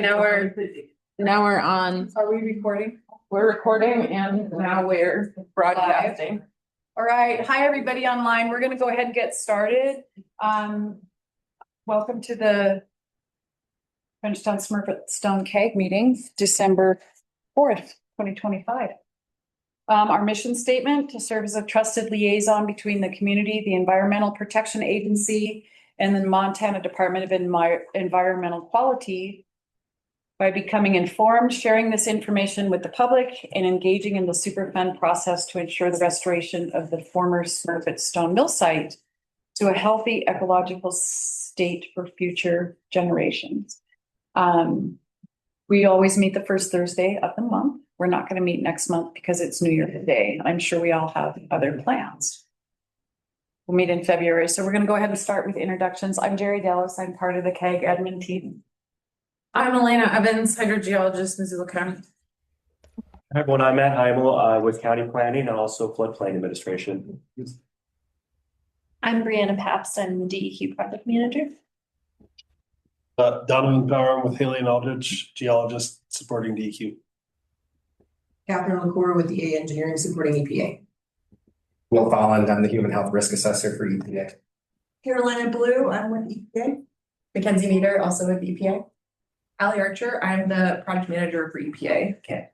now we're on. Are we recording? We're recording and now we're broadcasting. All right. Hi, everybody online. We're going to go ahead and get started. Welcome to the Frenchtown Smurfit Stone Keg meeting, December 4th, 2025. Our mission statement: to serve as a trusted liaison between the community, the Environmental Protection Agency, and the Montana Department of Environmental Quality by becoming informed, sharing this information with the public, and engaging in the Superfund process to ensure the restoration of the former Smurfit Stone Mill site to a healthy ecological state for future generations. We always meet the first Thursday of the month. We're not going to meet next month because it's New Year's Day. I'm sure we all have other plans. We'll meet in February. So we're going to go ahead and start with introductions. I'm Jerry Dallas. I'm part of the CAG admin team. I'm Elena Evans, hydrogeologist, Missoula County. Hi everyone, I'm Matt Heimel with County Planning and also Floodplain Administration. I'm Brianna Pabst. I'm the DEQ project manager. Donovan Power with Haley and Aldridge, geologist supporting DEQ. Catherine LaCour with EA Engineering supporting EPA. Will Folland, I'm the Human Health Risk Assessor for EPA. Carolina Blue, I'm with EPA. Mackenzie Meter, also with EPA. Allie Archer, I'm the project manager for EPA. Okay.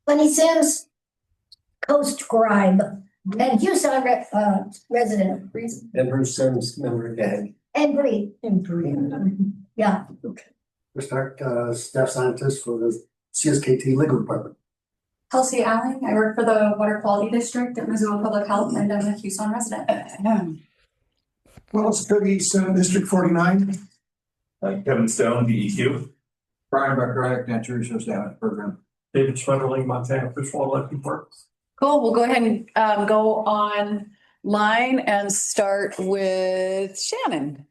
Lenny Sims, Coast Scribe, and Houston resident. And Bruce Sims, member of GAG. And Bree. Yeah. Okay. We start staff scientist for the CSKT legal department. Kelsey Allen, I work for the Water Quality District at Missoula Public Health, and I'm a Houston resident. Well, it's District 49. Kevin Stone, DEQ. Brian Becker, Natural Resource Damage Program. David Schmetterling, Montana Fish Wildlife and Parks. Cool. We'll go ahead and go online and start with Shannon.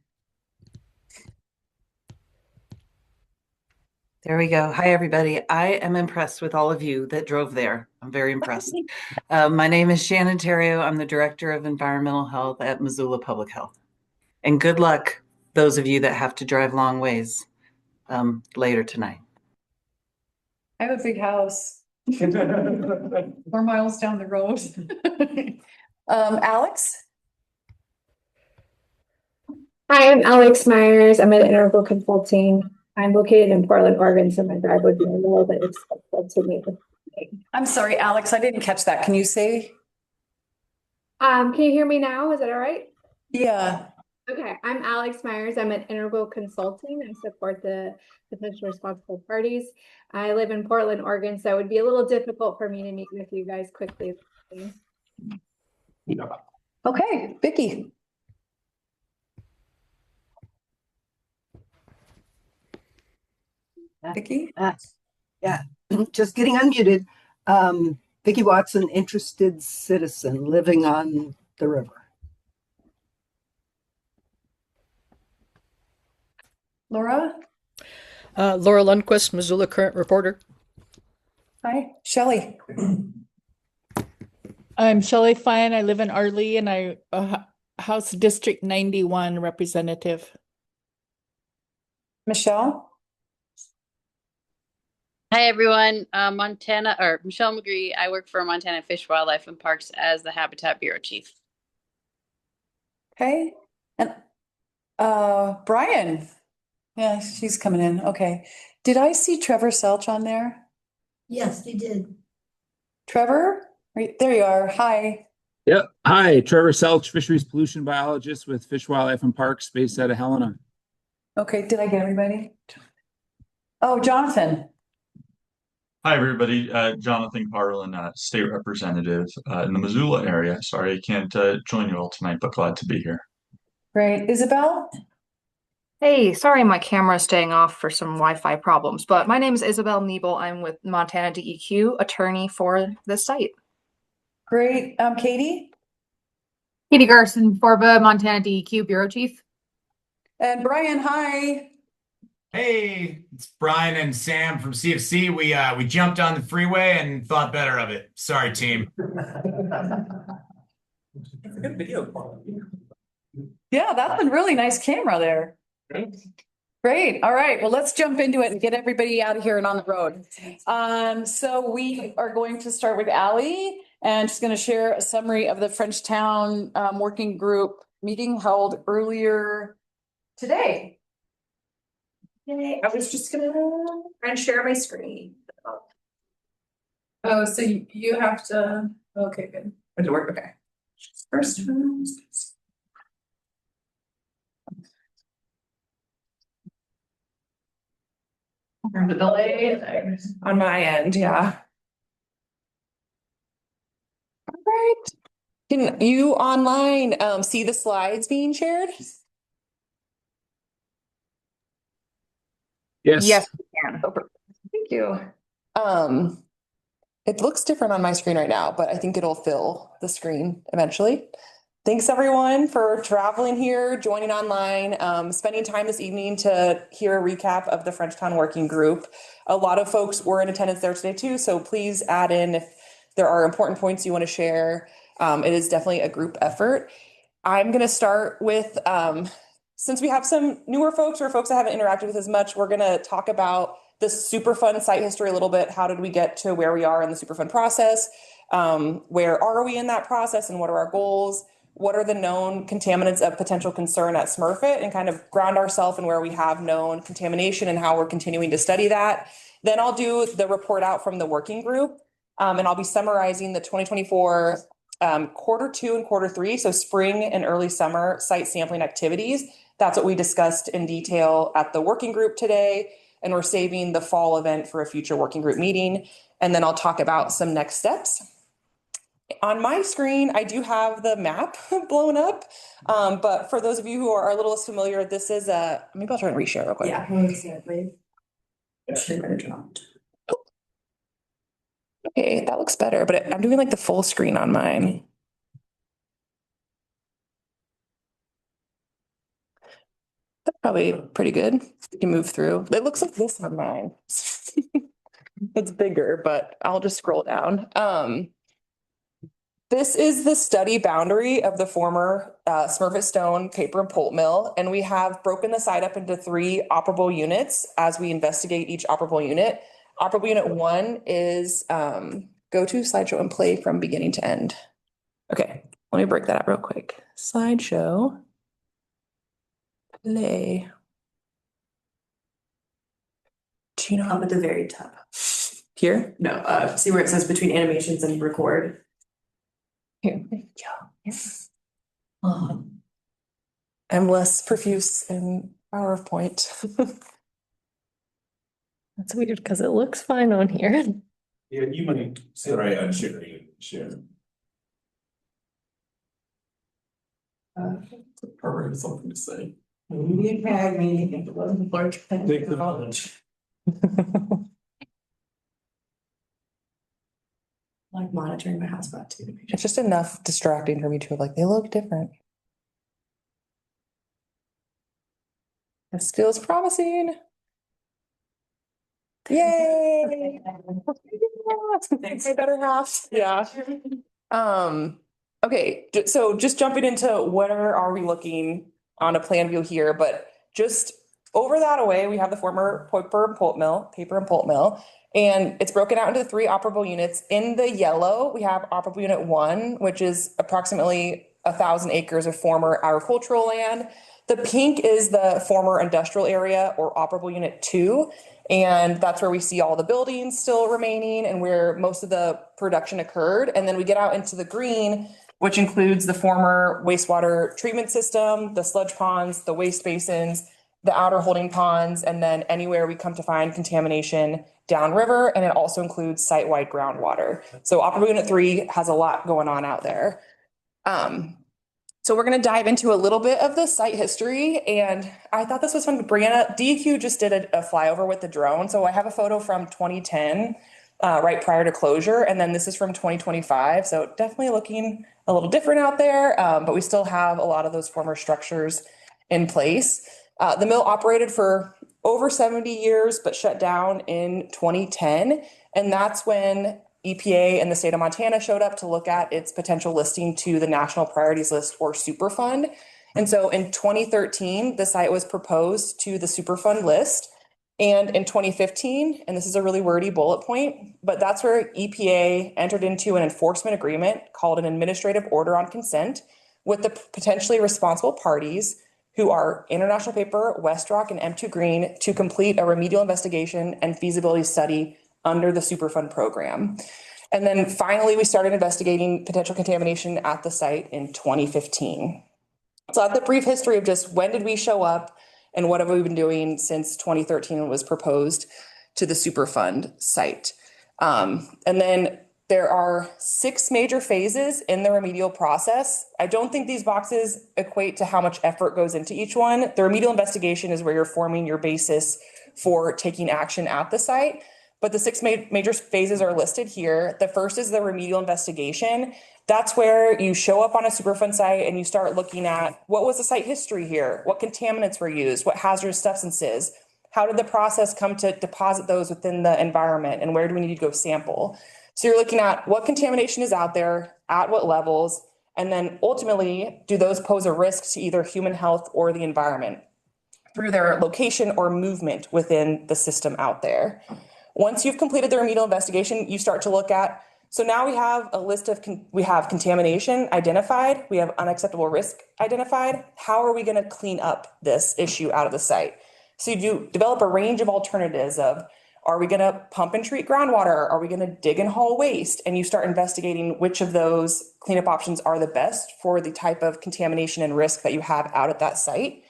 There we go. Hi, everybody. I am impressed with all of you that drove there. I'm very impressed. My name is Shannon Terrio. I'm the Director of Environmental Health at Missoula Public Health. And good luck, those of you that have to drive long ways later tonight. I have a big house. 4 miles down the road. Alex? Hi, I'm Alex Myers. I'm at Integral Consulting. I'm located in Portland, Oregon, so my drive would be a little bit expensive to meet with me. I'm sorry, Alex, I didn't catch that. Can you say? Can you hear me now? Is that all right? Yeah. Okay, I'm Alex Myers. I'm at Integral Consulting. I support the potential responsible parties. I live in Portland, Oregon, so it would be a little difficult for me to meet with you guys quickly. Yeah. Okay, Vicki. Vicki? Yeah, just getting unmuted. Vicki Watson, interested citizen living on the river. Laura? Laura Lundquist, Missoula Current reporter. Hi, Shelley. I'm Shelley Fine. I live in Arlee and I House District 91 representative. Michelle? Hi everyone, Michelle McGree. I work for Montana Fish, Wildlife and Parks as the Habitat Bureau Chief. Okay, and Brian. Yeah, she's coming in. Okay, did I see Trevor Selch on there? Yes, you did. Trevor, there you are. Hi. Yep. Hi, Trevor Selch, fisheries pollution biologist with Fish, Wildlife and Parks, based out of Helena. Okay, did I get everybody? Oh, Jonathan. Hi, everybody. Jonathan Carlin, state representative in the Missoula area. Sorry, I can't join you all tonight, but glad to be here. Great. Isabel? Hey, sorry my camera's staying off for some Wi-Fi problems, but my name is Isabel Niebel. I'm with Montana DEQ, attorney for this site. Great. Katie? Katie Garson, Forba, Montana DEQ Bureau Chief. And Brian, hi. Hey, it's Brian and Sam from CFC. We jumped on the freeway and thought better of it. Sorry, team. It's a good video quality. Yeah, that's a really nice camera there. Great. All right. Well, let's jump into it and get everybody out of here and on the road. So we are going to start with Ally, and she's going to share a summary of the Frenchtown working group meeting held earlier today. Yay, I was just gonna try and share my screen. Oh, so you have to, okay, good. Does it work? Okay. First. The delay on my end, yeah. All right. Can you online see the slides being shared? Yes. Yes, we can. Thank you. It looks different on my screen right now, but I think it'll fill the screen eventually. Thanks everyone for traveling here, joining online, spending time this evening to hear a recap of the Frenchtown Working Group. A lot of folks were in attendance there today too, so please add in if there are important points you want to share. It is definitely a group effort. I'm going to start with, since we have some newer folks or folks I haven't interacted with as much, we're going to talk about the Superfund site history a little bit. How did we get to where we are in the Superfund process? Where are we in that process and what are our goals? What are the known contaminants of potential concern at Smurfit, and kind of ground ourselves in where we have known contamination and how we're continuing to study that. Then I'll do the report out from the working group, and I'll be summarizing the 2024 Q2 and Q3, so spring and early summer site sampling activities. That's what we discussed in detail at the working group today, and we're saving the fall event for a future working group meeting. And then I'll talk about some next steps. On my screen, I do have the map blown up, but for those of you who are a little less familiar, this is maybe I'll try and reshare real quick. Yeah, exactly. Okay, that looks better, but I'm doing like the full screen on mine. That's probably pretty good. You can move through. It looks like this on mine. It's bigger, but I'll just scroll down. This is the study boundary of the former Smurfit Stone paper and pulp mill, and we have broken the site up into 3 operable units as we investigate each operable unit. Operable unit 1 is go to slideshow and play from beginning to end. Okay, let me break that up real quick. Slideshow, play. Do you know? Up at the very top. Here? No, see where it says between animations and record. Here, there you go. Yes. I'm less profuse in PowerPoint. That's weird because it looks fine on here. Yeah, you might sit right on share. Perfect, something to say. You tag me, it wasn't large. Like monitoring my hotspot too. It's just enough distracting for me to like, they look different. This feels promising. Yay. Thanks. My better half. Yeah. Okay, so just jumping into where are we looking on a plan view here, but just over that away, we have the former paper and pulp mill, and it's broken out into 3 operable units. In the yellow, we have operable unit 1, which is approximately 1,000 acres of former agricultural land. The pink is the former industrial area, or operable unit 2. And that's where we see all the buildings still remaining and where most of the production occurred. And then we get out into the green, which includes the former wastewater treatment system, the sludge ponds, the waste basins, the outer holding ponds, and then anywhere we come to find contamination downriver. And it also includes site-wide groundwater. So operable unit 3 has a lot going on out there. So we're going to dive into a little bit of the site history, and I thought this was fun. Brianna, DEQ just did a flyover with the drone. So I have a photo from 2010, right prior to closure, and then this is from 2025. So definitely looking a little different out there, but we still have a lot of those former structures in place. The mill operated for over 70 years, but shut down in 2010, and that's when EPA and the state of Montana showed up to look at its potential listing to the National Priorities List, or Superfund. And so in 2013, the site was proposed to the Superfund list. And in 2015, and this is a really wordy bullet point, but that's where EPA entered into an enforcement agreement called an administrative order on consent with the potentially responsible parties who are International Paper, Westrock, and M2 Green to complete a remedial investigation and feasibility study under the Superfund program. And then finally, we started investigating potential contamination at the site in 2015. So I have the brief history of just when did we show up and what have we been doing since 2013 when it was proposed to the Superfund site. And then there are 6 major phases in the remedial process. I don't think these boxes equate to how much effort goes into each one. The remedial investigation is where you're forming your basis for taking action at the site. But the 6 major phases are listed here. The first is the remedial investigation. That's where you show up on a Superfund site and you start looking at what was the site history here? What contaminants were used? What hazardous substances? How did the process come to deposit those within the environment? And where do we need to go sample? So you're looking at what contamination is out there, at what levels, and then ultimately, do those pose a risk to either human health or the environment through their location or movement within the system out there? Once you've completed the remedial investigation, you start to look at, so now we have a list of, we have contamination identified, we have unacceptable risk identified. How are we going to clean up this issue out of the site? So you develop a range of alternatives of, are we going to pump and treat groundwater? Are we going to dig and haul waste? And you start investigating which of those cleanup options are the best for the type of contamination and risk that you have out at that site.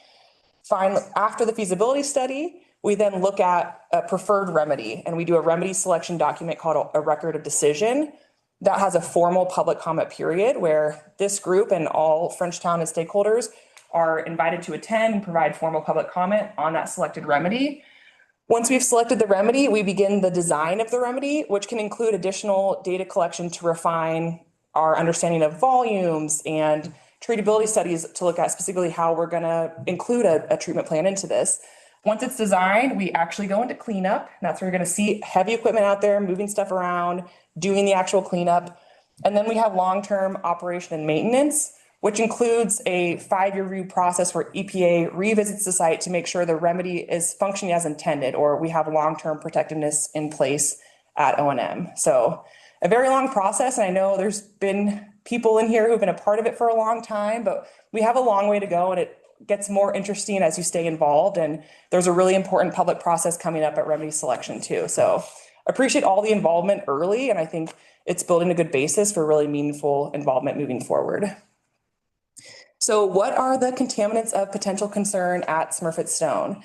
Finally, after the feasibility study, we then look at a preferred remedy, and we do a remedy selection document called a record of decision that has a formal public comment period where this group and all Frenchtown and stakeholders are invited to attend and provide formal public comment on that selected remedy. Once we've selected the remedy, we begin the design of the remedy, which can include additional data collection to refine our understanding of volumes and treatability studies to look at specifically how we're going to include a treatment plan into this. Once it's designed, we actually go into cleanup. That's where you're going to see heavy equipment out there, moving stuff around, doing the actual cleanup. And then we have long-term operation and maintenance, which includes a 5-year review process where EPA revisits the site to make sure the remedy is functioning as intended, or we have long-term protectiveness in place at O&M. So a very long process. And I know there's been people in here who've been a part of it for a long time, but we have a long way to go, and it gets more interesting as you stay involved. And there's a really important public process coming up at remedy selection too. So appreciate all the involvement early. And I think it's building a good basis for really meaningful involvement moving forward. So what are the contaminants of potential concern at Smurfit Stone?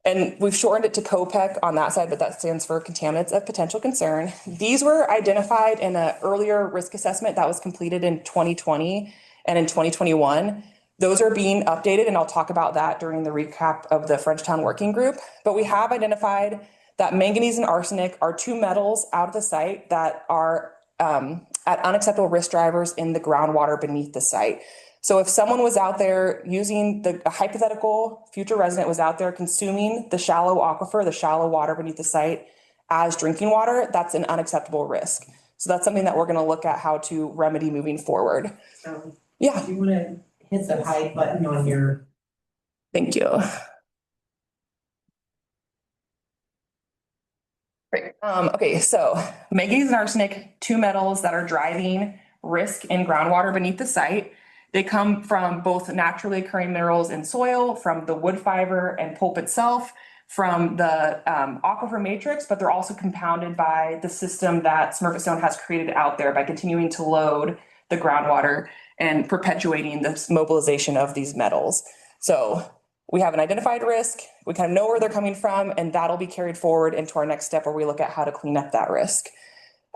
And we've shortened it to COPEC on that side, but that stands for contaminants of potential concern. These were identified in an earlier risk assessment that was completed in 2020 and in 2021. Those are being updated, and I'll talk about that during the recap of the Frenchtown Working Group. But we have identified that manganese and arsenic are 2 metals out of the site that are at unacceptable risk drivers in the groundwater beneath the site. So if someone was out there using a hypothetical future resident was out there consuming the shallow aquifer, the shallow water beneath the site as drinking water, that's an unacceptable risk. So that's something that we're going to look at how to remedy moving forward. Yeah. You want to hit the hide button on your. Thank you. Great. Okay, so manganese and arsenic, 2 metals that are driving risk in groundwater beneath the site. They come from both naturally occurring minerals in soil, from the wood fiber and pulp itself, from the aquifer matrix, but they're also compounded by the system that Smurfit Stone has created out there by continuing to load the groundwater and perpetuating this mobilization of these metals. So we have an identified risk, we kind of know where they're coming from, and that'll be carried forward into our next step where we look at how to clean up that risk.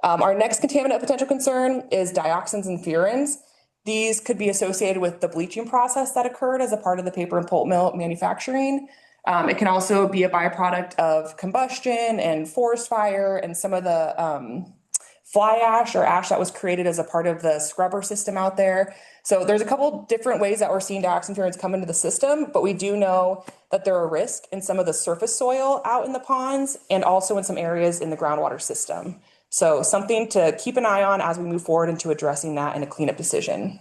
Our next contaminant of potential concern is dioxins and furans. These could be associated with the bleaching process that occurred as a part of the paper and pulp mill manufacturing. It can also be a byproduct of combustion and forest fire and some of the fly ash or ash that was created as a part of the scrubber system out there. So there's a couple different ways that we're seeing dioxin furans come into the system, but we do know that there are risks in some of the surface soil out in the ponds and also in some areas in the groundwater system. So something to keep an eye on as we move forward into addressing that in a cleanup decision.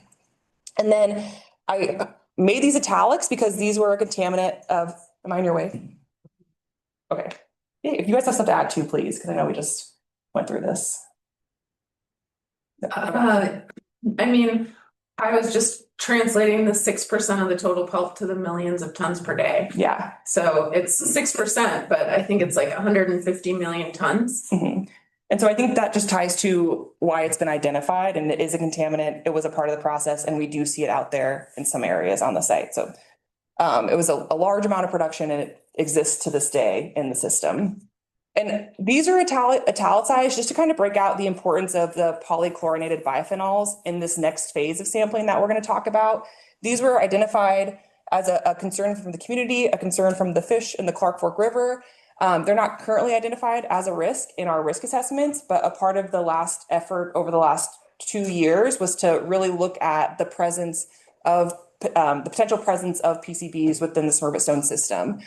And then I made these italics because these were a contaminant of, am I in your way? Okay. Yeah, if you guys have stuff to add too, please, because I know we just went through this. I mean, I was just translating the 6% of the total pulp to the millions of tons per day. Yeah. So it's 6%, but I think it's like 150 million tons. Mm-hmm. And so I think that just ties to why it's been identified, and it is a contaminant. It was a part of the process, and we do see it out there in some areas on the site. So it was a large amount of production, and it exists to this day in the system. And these are italicized just to kind of break out the importance of the polychlorinated biphenyls in this next phase of sampling that we're going to talk about. These were identified as a concern from the community, a concern from the fish in the Clark Fork River. They're not currently identified as a risk in our risk assessments, but a part of the last effort over the last 2 years was to really look at the presence of the potential presence of PCBs within the Smurfit Stone system.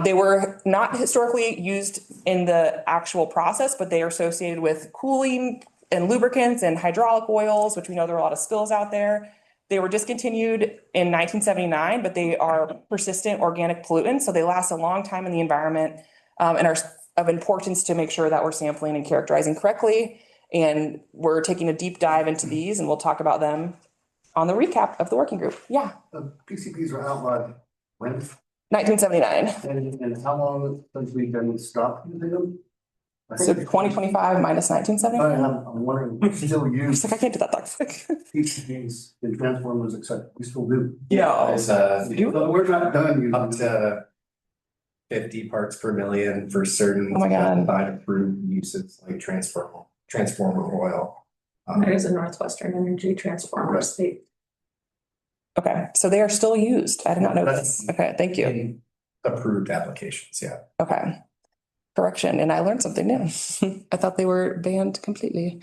They were not historically used in the actual process, but they are associated with cooling and lubricants and hydraulic oils, which we know there are a lot of spills out there. They were discontinued in 1979, but they are persistent organic pollutants, so they last a long time in the environment and are of importance to make sure that we're sampling and characterizing correctly. And we're taking a deep dive into these, and we'll talk about them on the recap of the working group. Yeah. PCBs were outlawed when? 1979. And how long since we've been stopped using them? So 2025 minus 1979. I'm wondering, we still use. I can't do that quick. PCBs and transformers, etc. We still do. Yeah. But we're not done using Up to 50 parts per million for certain. Oh my God. Approved uses like transformer oil. There's a Northwestern Energy transformer state. Okay, so they are still used. I did not know this. Okay, thank you. Approved applications, yeah. Okay. Correction, and I learned something new. I thought they were banned completely.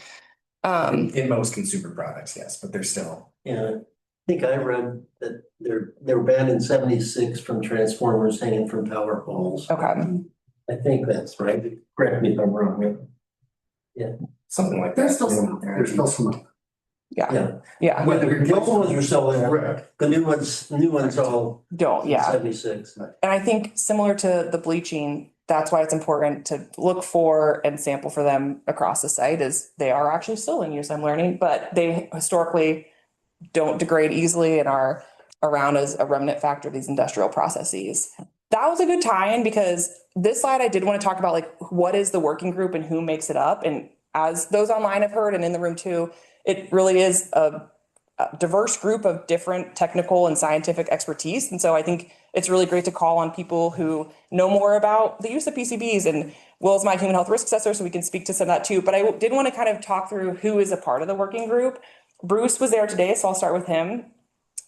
In most consumer products, yes, but they're still. Yeah, I think I read that they were banned in 76 from transformers hanging from tower poles. Okay. I think that's right. Correct me if I'm wrong. Yeah. Something like that. There's still some out there. There's still some. Yeah. Yeah. The old ones are still there. Correct. The new ones all don't, yeah. 76. And I think similar to the bleaching, that's why it's important to look for and sample for them across the site, is they are actually still in use, I'm learning, but they historically don't degrade easily and are around as a remnant factor of these industrial processes. That was a good tie-in because this slide I did want to talk about, like, what is the working group and who makes it up? And as those online have heard and in the room too, it really is a diverse group of different technical and scientific expertise. And so I think it's really great to call on people who know more about the use of PCBs, and Will is my human health risk assessor, so we can speak to some of that too. But I did want to kind of talk through who is a part of the working group. Bruce was there today, so I'll start with him.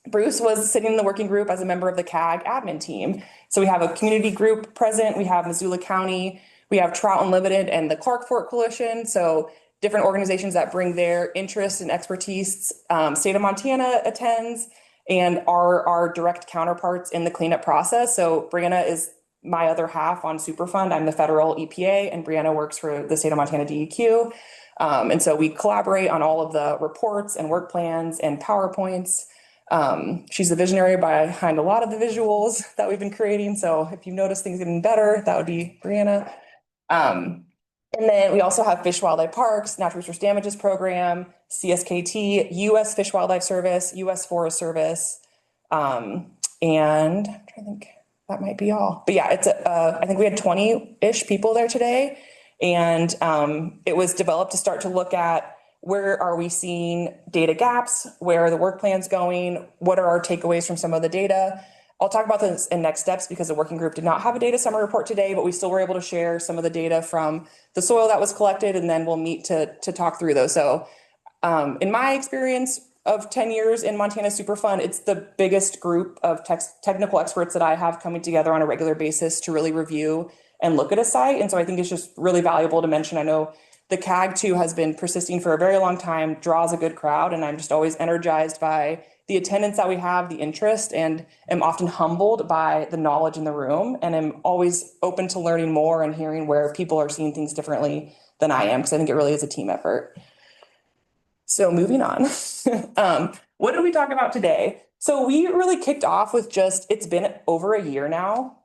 Bruce was sitting in the working group as a member of the CAG admin team. So we have a community group present, we have Missoula County, we have Trout Unlimited and the Clark Fork Coalition. So different organizations that bring their interest and expertise. State of Montana attends and are our direct counterparts in the cleanup process. So Brianna is my other half on Superfund. I'm the federal EPA, and Brianna works for the state of Montana DEQ. And so we collaborate on all of the reports and work plans and PowerPoints. She's the visionary behind a lot of the visuals that we've been creating. So if you notice things getting better, that would be Brianna. And then we also have Fish Wildlife Parks, Natural Resource Damages Program, CSKT, U.S. Fish Wildlife Service, U.S. Forest Service, and I'm trying to think, that might be all. But yeah, it's I think we had 20-ish people there today, and it was developed to start to look at where are we seeing data gaps, where are the work plans going, what are our takeaways from some of the data. I'll talk about this in next steps because the working group did not have a data summary report today, but we still were able to share some of the data from the soil that was collected, and then we'll meet to talk through those. So in my experience of 10 years in Montana Superfund, it's the biggest group of technical experts that I have coming together on a regular basis to really review and look at a site. And so I think it's just really valuable to mention. I know the CAG too has been persisting for a very long time, draws a good crowd, and I'm just always energized by the attendance that we have, the interest, and am often humbled by the knowledge in the room. And I'm always open to learning more and hearing where people are seeing things differently than I am, because I think it really is a team effort. So moving on, what did we talk about today? So we really kicked off with it's been over a year now.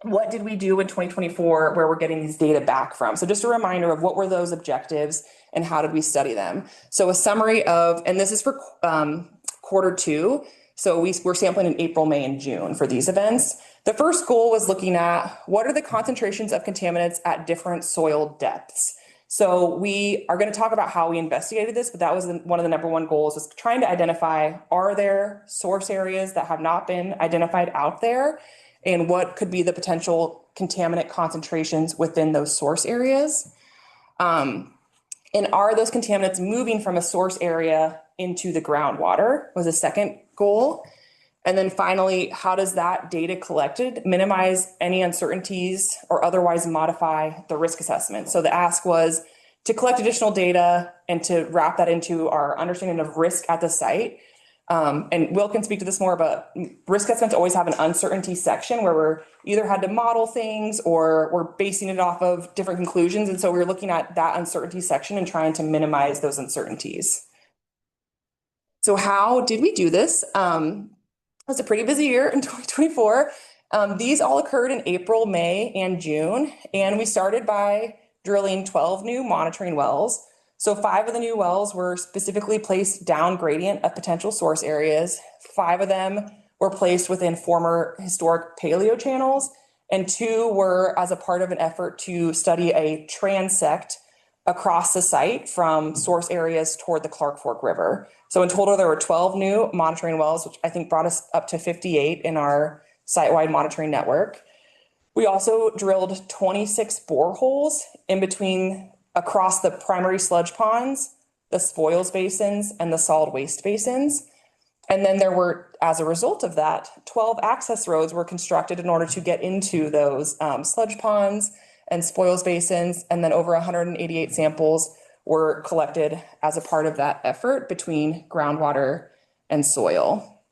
What did we do in 2024 where we're getting these data back from? So just a reminder of what were those objectives and how did we study them? So a summary of, and this is for Q2. So we're sampling in April, May, and June for these events. The first goal was looking at what are the concentrations of contaminants at different soil depths. So we are going to talk about how we investigated this, but that was one of the number one goals, was trying to identify, are there source areas that have not been identified out there? And what could be the potential contaminant concentrations within those source areas? And are those contaminants moving from a source area into the groundwater was a second goal. And then finally, how does that data collected minimize any uncertainties or otherwise modify the risk assessment? So the ask was to collect additional data and to wrap that into our understanding of risk at the site. And Will can speak to this more, but risk assessments always have an uncertainty section where we're either had to model things or we're basing it off of different conclusions. And so we're looking at that uncertainty section and trying to minimize those uncertainties. So how did we do this? It was a pretty busy year in 2024. These all occurred in April, May, and June. And we started by drilling 12 new monitoring wells. So 5 of the new wells were specifically placed down gradient of potential source areas. 5 of them were placed within former historic paleo channels, and 2 were as a part of an effort to study a transect across the site from source areas toward the Clark Fork River. So in total, there were 12 new monitoring wells, which I think brought us up to 58 in our site-wide monitoring network. We also drilled 26 boreholes in between across the primary sludge ponds, the spoils basins, and the solid waste basins. And then there were, as a result of that, 12 access roads were constructed in order to get into those sludge ponds and spoils basins. And then over 188 samples were collected as a part of that effort between groundwater and soil.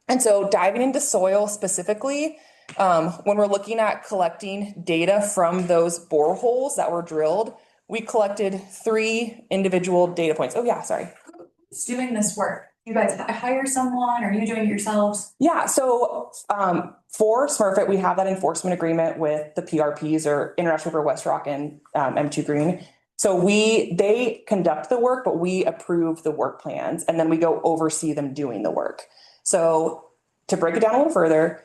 And so diving into soil specifically, when we're looking at collecting data from those boreholes that were drilled, we collected 3 individual data points. Oh yeah, sorry. Who's doing this work? You guys hire someone, or are you doing it yourselves? Yeah, so for Smurfit, we have that enforcement agreement with the PRPs, or International River West Rock and M2 Green. So they conduct the work, but we approve the work plans, and then we go oversee them doing the work. So to break it down a little further,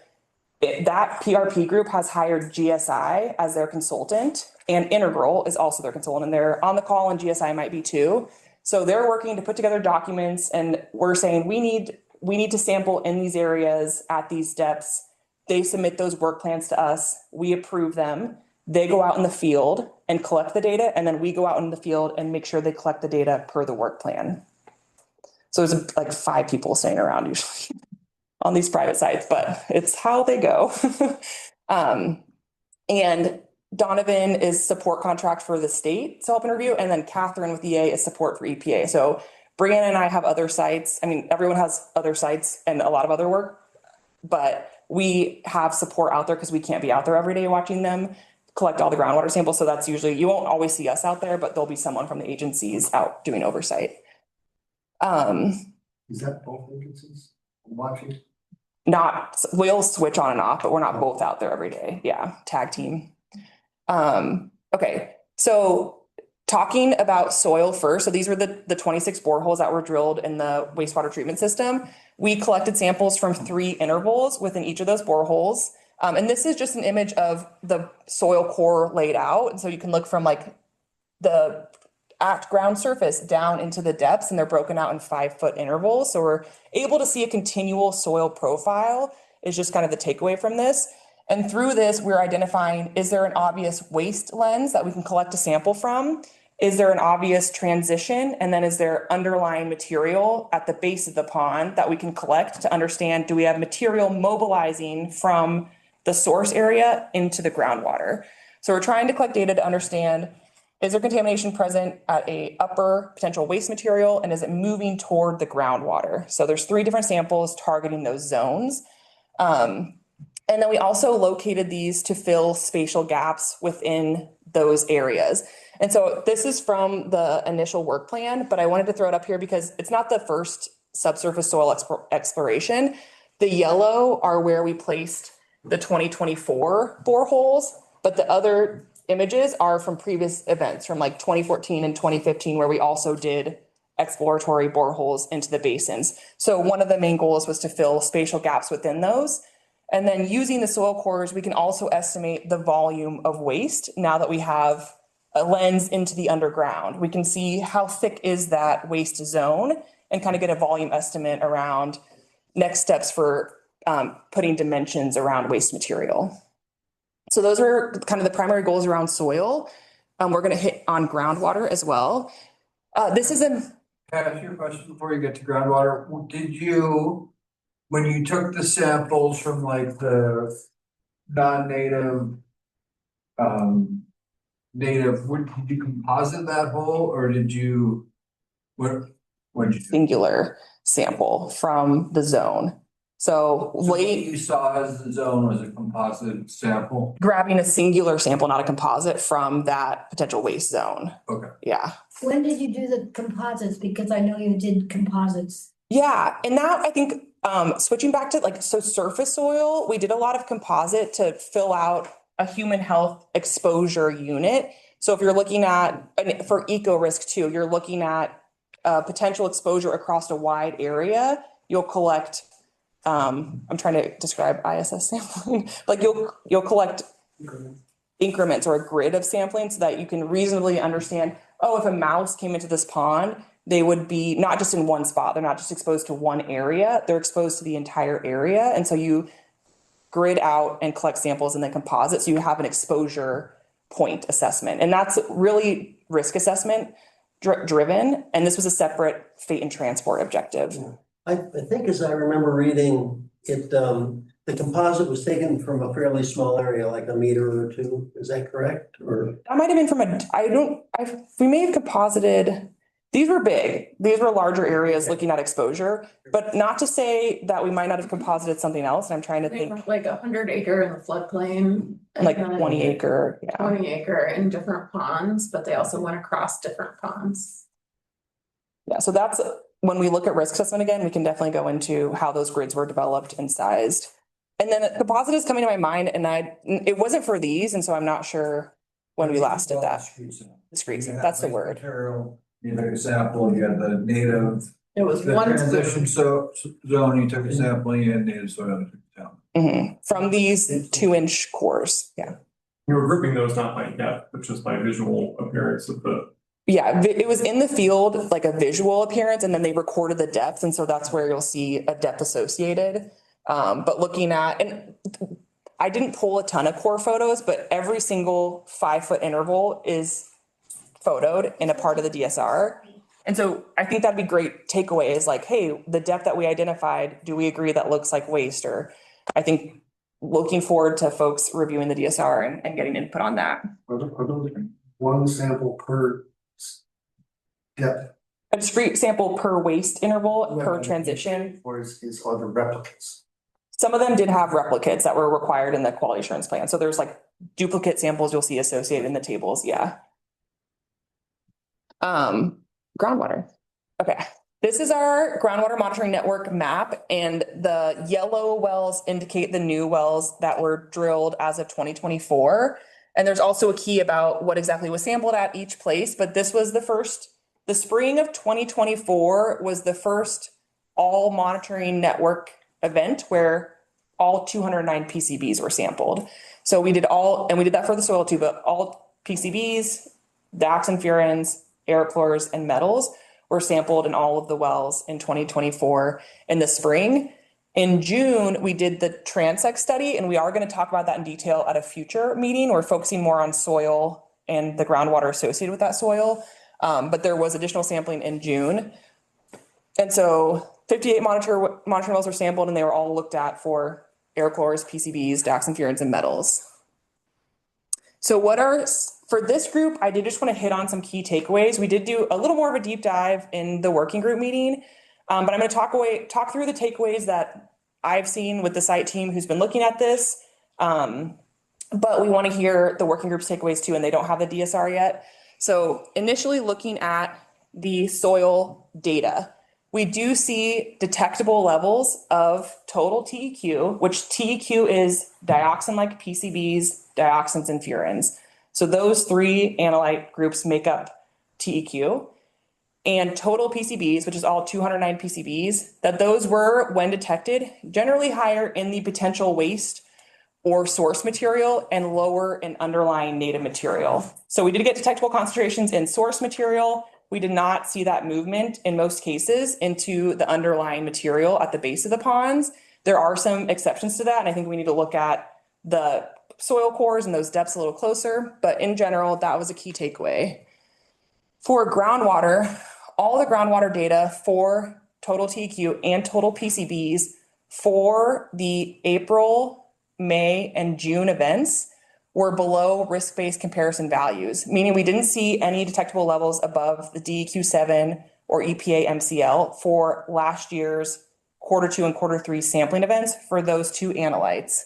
that PRP group has hired GSI as their consultant, and Integral is also their consultant, and they're on the call, and GSI might be too. So they're working to put together documents, and we're saying we need to sample in these areas at these depths. They submit those work plans to us. We approve them. They go out in the field and collect the data, and then we go out in the field and make sure they collect the data per the work plan. So there's like 5 people staying around usually on these private sites, but it's how they go. And Donovan is support contract for the state to help and review, and then Catherine with EA is support for EPA. So Brianna and I have other sites. I mean, everyone has other sites and a lot of other work, but we have support out there because we can't be out there every day watching them collect all the groundwater samples. So that's usually, you won't always see us out there, but there'll be someone from the agencies out doing oversight. Is that both agencies watching? We'll switch on and off, but we're not both out there every day. Yeah, tag team. Okay, so talking about soil first. So these were the 26 boreholes that were drilled in the wastewater treatment system. We collected samples from 3 intervals within each of those boreholes. And this is just an image of the soil core laid out. And so you can look from like the at ground surface down into the depths, and they're broken out in 5-foot intervals. So we're able to see a continual soil profile is just kind of the takeaway from this. And through this, we're identifying, is there an obvious waste lens that we can collect a sample from? Is there an obvious transition? And then is there underlying material at the base of the pond that we can collect to understand, do we have material mobilizing from the source area into the groundwater? So we're trying to collect data to understand, is there contamination present at a upper potential waste material, and is it moving toward the groundwater? So there's 3 different samples targeting those zones. And then we also located these to fill spatial gaps within those areas. And so this is from the initial work plan, but I wanted to throw it up here because it's not the first subsurface soil exploration. The yellow are where we placed the 2024 boreholes, but the other images are from previous events from like 2014 and 2015, where we also did exploratory boreholes into the basins. So one of the main goals was to fill spatial gaps within those. And then using the soil cores, we can also estimate the volume of waste now that we have a lens into the underground. We can see how thick is that waste zone and kind of get a volume estimate around next steps for putting dimensions around waste material. So those are kind of the primary goals around soil. We're going to hit on groundwater as well. This is a Can I ask you a question before you get to groundwater? Did you, when you took the samples from like the non-native, native, did you composite that hole or did you, what did you do? singular sample from the zone. So What you saw as the zone was a composite sample? grabbing a singular sample, not a composite, from that potential waste zone. Okay. Yeah. When did you do the composites? Because I know you did composites. Yeah, and that I think switching back to like surface soil, we did a lot of composite to fill out a human health exposure unit. So if you're looking at for eco risk too, you're looking at potential exposure across a wide area. You'll collect. I'm trying to describe ISS sampling. Like you'll collect increments or a grid of sampling so that you can reasonably understand. Oh, if a mouse came into this pond, they would be not just in one spot. They're not just exposed to one area. They're exposed to the entire area. And so you grid out and collect samples and then composite. So you have an exposure point assessment. And that's really risk assessment driven. And this was a separate fate and transport objective. I think as I remember reading it, the composite was taken from a fairly small area, like a meter or two. Is that correct? Or that might have been from we may have composited. These were big. These were larger areas looking at exposure, but not to say that we might not have composited something else. And I'm trying to think Like 100 acre in the floodplain. like 20 acre. Yeah. 20 acre in different ponds, but they also went across different ponds. Yeah, so that's when we look at risk assessment again, we can definitely go into how those grids were developed and sized. And then composite is coming to my mind, and it wasn't for these, and so I'm not sure when we last did that. Discrete, that's the word. Material, you took a sample, you had the native. It was the one transition zone, you took a sample, you had native soil, you took it down. From these 2-inch cores, yeah. You were grouping those not by depth, but just by visual appearance of the. Yeah, it was in the field, like a visual appearance, and then they recorded the depth. And so that's where you'll see a depth associated. But looking at, and I didn't pull a ton of core photos, but every single 5-foot interval is photoed in a part of the DSR. And so I think that'd be great takeaway is like, hey, the depth that we identified, do we agree that looks like waste? Or I think looking forward to folks reviewing the DSR and getting input on that. Are those one sample per depth? A discrete sample per waste interval, per transition. Or are there replicates? Some of them did have replicates that were required in the quality assurance plan. So there's like duplicate samples you'll see associated in the tables. Yeah. Groundwater. Okay. This is our groundwater monitoring network map, and the yellow wells indicate the new wells that were drilled as of 2024. And there's also a key about what exactly was sampled at each place, but this was the spring of 2024 was the first all monitoring network event where all 209 PCBs were sampled. So we did that for the soil too, but all PCBs, DAX and furans, air chlors, and metals were sampled in all of the wells in 2024 in the spring. In June, we did the transect study, and we are going to talk about that in detail at a future meeting. We're focusing more on soil and the groundwater associated with that soil. But there was additional sampling in June. And so 58 monitoring wells were sampled, and they were all looked at for air chlors, PCBs, DAX and furans, and metals. So for this group, I did just want to hit on some key takeaways. We did do a little more of a deep dive in the working group meeting, but I'm going to talk through the takeaways that I've seen with the site team who's been looking at this. But we want to hear the working group's takeaways too, and they don't have the DSR yet. So initially looking at the soil data, we do see detectable levels of total TEQ, which TEQ is dioxin-like PCBs, dioxins, and furans. So those three analyte groups make up TEQ. And total PCBs, which is all 209 PCBs, that those were, when detected, generally higher in the potential waste or source material and lower in underlying native material. So we did get detectable concentrations in source material. We did not see that movement in most cases into the underlying material at the base of the ponds. There are some exceptions to that, and I think we need to look at the soil cores and those depths a little closer. But in general, that was a key takeaway. For groundwater, all the groundwater data for total TEQ and total PCBs for the April, May, and June events were below risk-based comparison values, meaning we didn't see any detectable levels above the DEQ7 or EPA MCL for last year's Q2 and Q3 sampling events for those two analytes.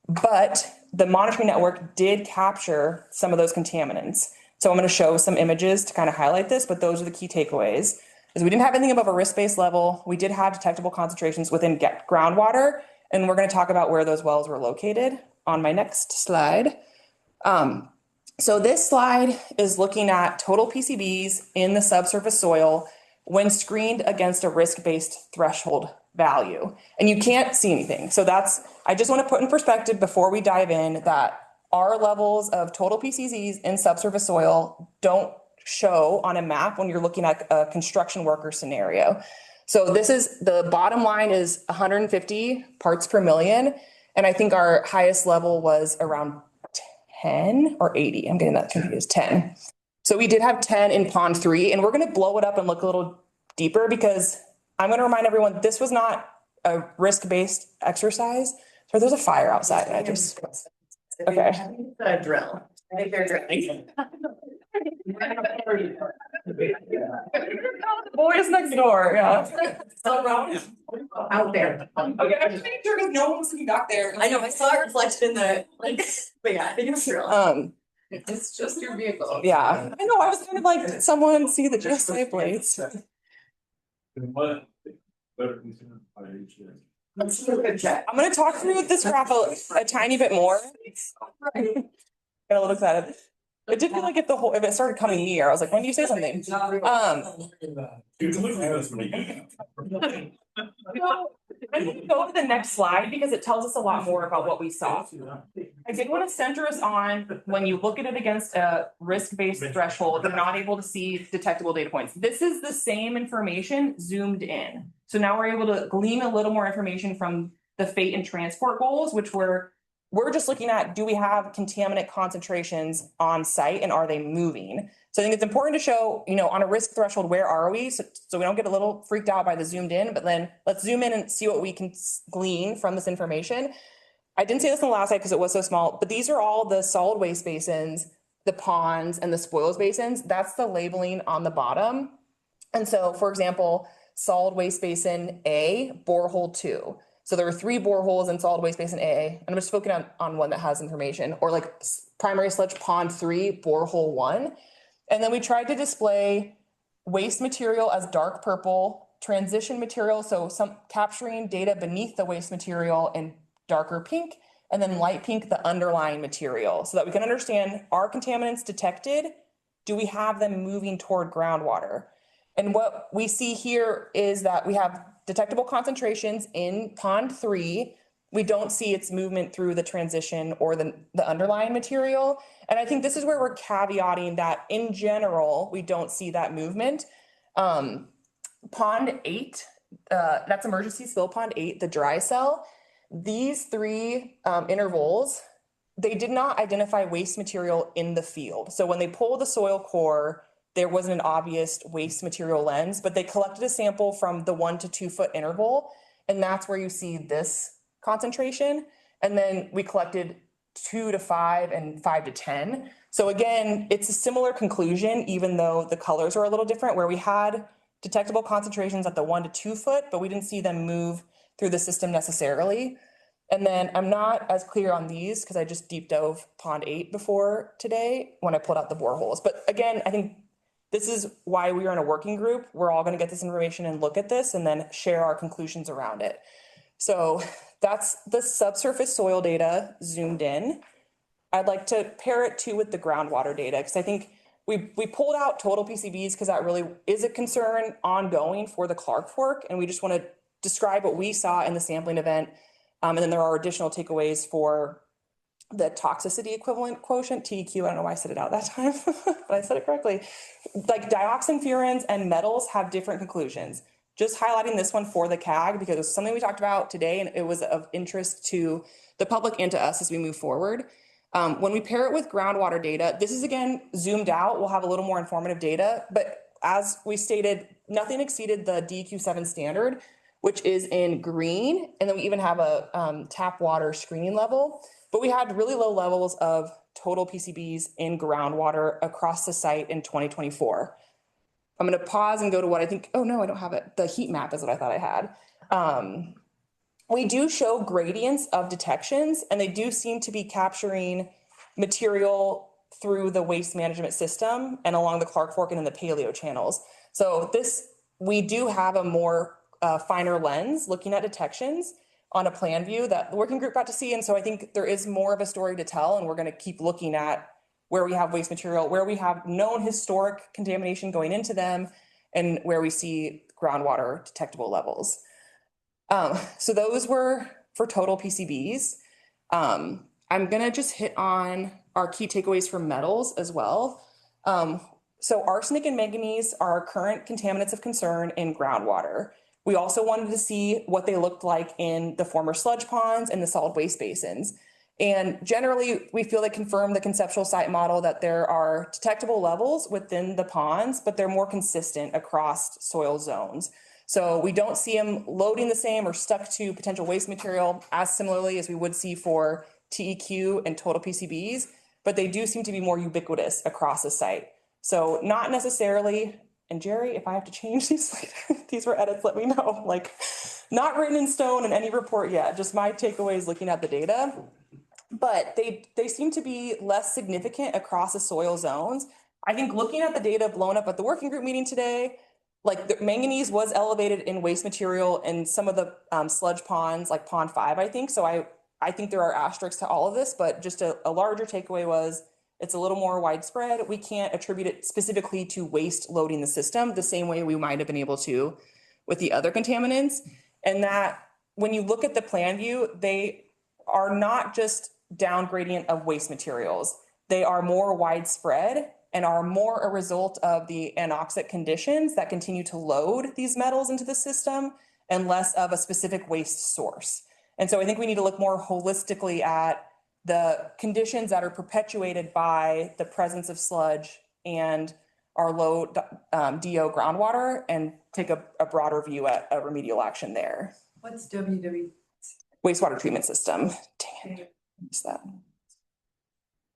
But the monitoring network did capture some of those contaminants. So I'm going to show some images to kind of highlight this, but those are the key takeaways. Is we didn't have anything above a risk-based level. We did have detectable concentrations within groundwater, and we're going to talk about where those wells were located on my next slide. So this slide is looking at total PCBs in the subsurface soil when screened against a risk-based threshold value. And you can't see anything. So I just want to put in perspective before we dive in that our levels of total PCBs in subsurface soil don't show on a map when you're looking at a construction worker scenario. So the bottom line is 150 parts per million. And I think our highest level was around 10 or 80. I'm getting that confused, 10. So we did have 10 in pond 3, and we're going to blow it up and look a little deeper because I'm going to remind everyone, this was not a risk-based exercise. So there's a fire outside. And okay. I think it's a drill. I think they're drilling. The boys next door, yeah. Out there. Okay, I'm just making sure because no one was looking back there. I know, I saw it reflected in the, but yeah, I think it's drill. It's just your vehicle. Yeah, I know, I was kind of like, did someone see the GSA plates? Let's do a good check. I'm gonna talk through this graph a tiny bit more. Got a little excited. It did feel like if it started coming near, I was like, when do you say something? I'm going to go to the next slide because it tells us a lot more about what we saw. I did want to center us on when you look at it against a risk-based threshold, you're not able to see detectable data points. This is the same information zoomed in. So now we're able to glean a little more information from the fate and transport goals, which we're just looking at, do we have contaminant concentrations on site and are they moving? So I think it's important to show, on a risk threshold, where are we? So we don't get a little freaked out by the zoomed in, but then let's zoom in and see what we can glean from this information. I didn't say this in the last slide because it was so small, but these are all the solid waste basins, the ponds, and the spoils basins. That's the labeling on the bottom. And so, for example, solid waste basin A, borehole 2. So there were 3 boreholes in solid waste basin A, and I'm just focusing on one that has information, or like primary sludge pond 3, borehole 1. And then we tried to display waste material as dark purple, transition material, so some capturing data beneath the waste material in darker pink, and then light pink, the underlying material, so that we can understand, are contaminants detected? Do we have them moving toward groundwater? And what we see here is that we have detectable concentrations in pond 3. We don't see its movement through the transition or the underlying material. And I think this is where we're caveating that in general, we don't see that movement. Pond 8, that's emergency spill pond 8, the dry cell. These 3 intervals, they did not identify waste material in the field. So when they pulled the soil core, there wasn't an obvious waste material lens, but they collected a sample from the 1 to 2 foot interval. And that's where you see this concentration. And then we collected 2 to 5 and 5 to 10. So again, it's a similar conclusion, even though the colors are a little different, where we had detectable concentrations at the 1 to 2 foot, but we didn't see them move through the system necessarily. And then I'm not as clear on these because I just deep dove pond 8 before today when I pulled out the boreholes. But again, I think this is why we are in a working group. We're all going to get this information and look at this and then share our conclusions around it. So that's the subsurface soil data zoomed in. I'd like to pair it too with the groundwater data, because I think we pulled out total PCBs because that really is a concern ongoing for the Clark Fork, and we just want to describe what we saw in the sampling event. And then there are additional takeaways for the toxicity equivalent quotient, TEQ. I don't know why I said it out that time, but I said it correctly. Like dioxin, furans, and metals have different conclusions. Just highlighting this one for the CAG because it's something we talked about today and it was of interest to the public and to us as we move forward. When we pair it with groundwater data, this is again zoomed out. We'll have a little more informative data, but as we stated, nothing exceeded the DEQ7 standard, which is in green. And then we even have a tap water screening level, but we had really low levels of total PCBs in groundwater across the site in 2024. I'm going to pause and go to what I think, oh no, I don't have it. The heat map is what I thought I had. We do show gradients of detections, and they do seem to be capturing material through the waste management system and along the Clark Fork and in the paleo channels. So this, we do have a more finer lens looking at detections on a plan view that the working group got to see. And so I think there is more of a story to tell, and we're going to keep looking at where we have waste material, where we have known historic contamination going into them, and where we see groundwater detectable levels. So those were for total PCBs. I'm gonna just hit on our key takeaways for metals as well. So arsenic and manganese are our current contaminants of concern in groundwater. We also wanted to see what they looked like in the former sludge ponds and the solid waste basins. And generally, we feel they confirm the conceptual site model that there are detectable levels within the ponds, but they're more consistent across soil zones. So we don't see them loading the same or stuck to potential waste material as similarly as we would see for TEQ and total PCBs, but they do seem to be more ubiquitous across the site. So not necessarily, and Jerry, if I have to change these, these were edits, let me know, like not written in stone in any report yet, just my takeaways looking at the data. But they seem to be less significant across the soil zones. I think looking at the data blown up at the working group meeting today, like the manganese was elevated in waste material in some of the sludge ponds, like pond 5, I think. So I think there are asterisks to all of this, but just a larger takeaway was it's a little more widespread. We can't attribute it specifically to waste loading the system the same way we might have been able to with the other contaminants. And that when you look at the plan view, they are not just down gradient of waste materials. They are more widespread and are more a result of the anoxic conditions that continue to load these metals into the system and less of a specific waste source. And so I think we need to look more holistically at the conditions that are perpetuated by the presence of sludge and our low DO groundwater and take a broader view at a remedial action there. What's WW? Wastewater treatment system. Dang it, I missed that.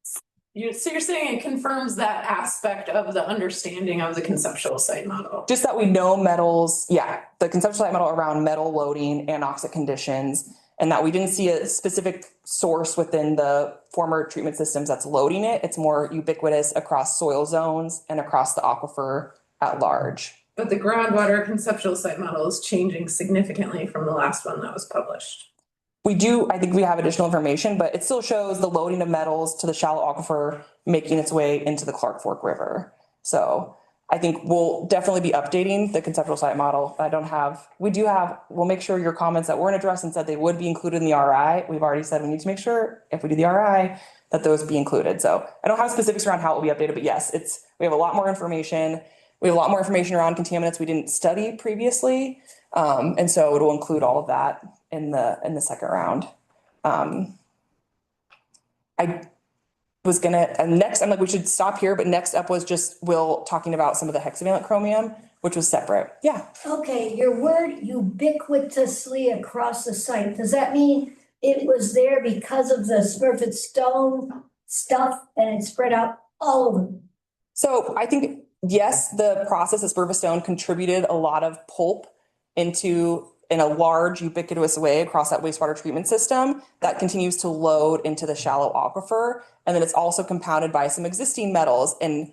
So you're saying it confirms that aspect of the understanding of the conceptual site model? Just that we know metals, yeah, the conceptual site model around metal loading, anoxic conditions, and that we didn't see a specific source within the former treatment systems that's loading it. It's more ubiquitous across soil zones and across the aquifer at large. But the groundwater conceptual site model is changing significantly from the last one that was published. We do, I think we have additional information, but it still shows the loading of metals to the shallow aquifer making its way into the Clark Fork River. So I think we'll definitely be updating the conceptual site model. We'll make sure your comments that weren't addressed and said they would be included in the RI. We've already said we need to make sure if we do the RI that those be included. So I don't have specifics around how it will be updated, but yes, we have a lot more information. We have a lot more information around contaminants we didn't study previously. And so it will include all of that in the second round. I was gonna, next, I'm like, we should stop here, but next up was just Will talking about some of the hexavalent chromium, which was separate. Yeah. Okay, your word ubiquitously across the site, does that mean it was there because of the Smurfit stone stuff and it spread out all over? So I think, yes, the process of Smurfit stone contributed a lot of pulp in a large ubiquitous way across that wastewater treatment system that continues to load into the shallow aquifer. And then it's also compounded by some existing metals. And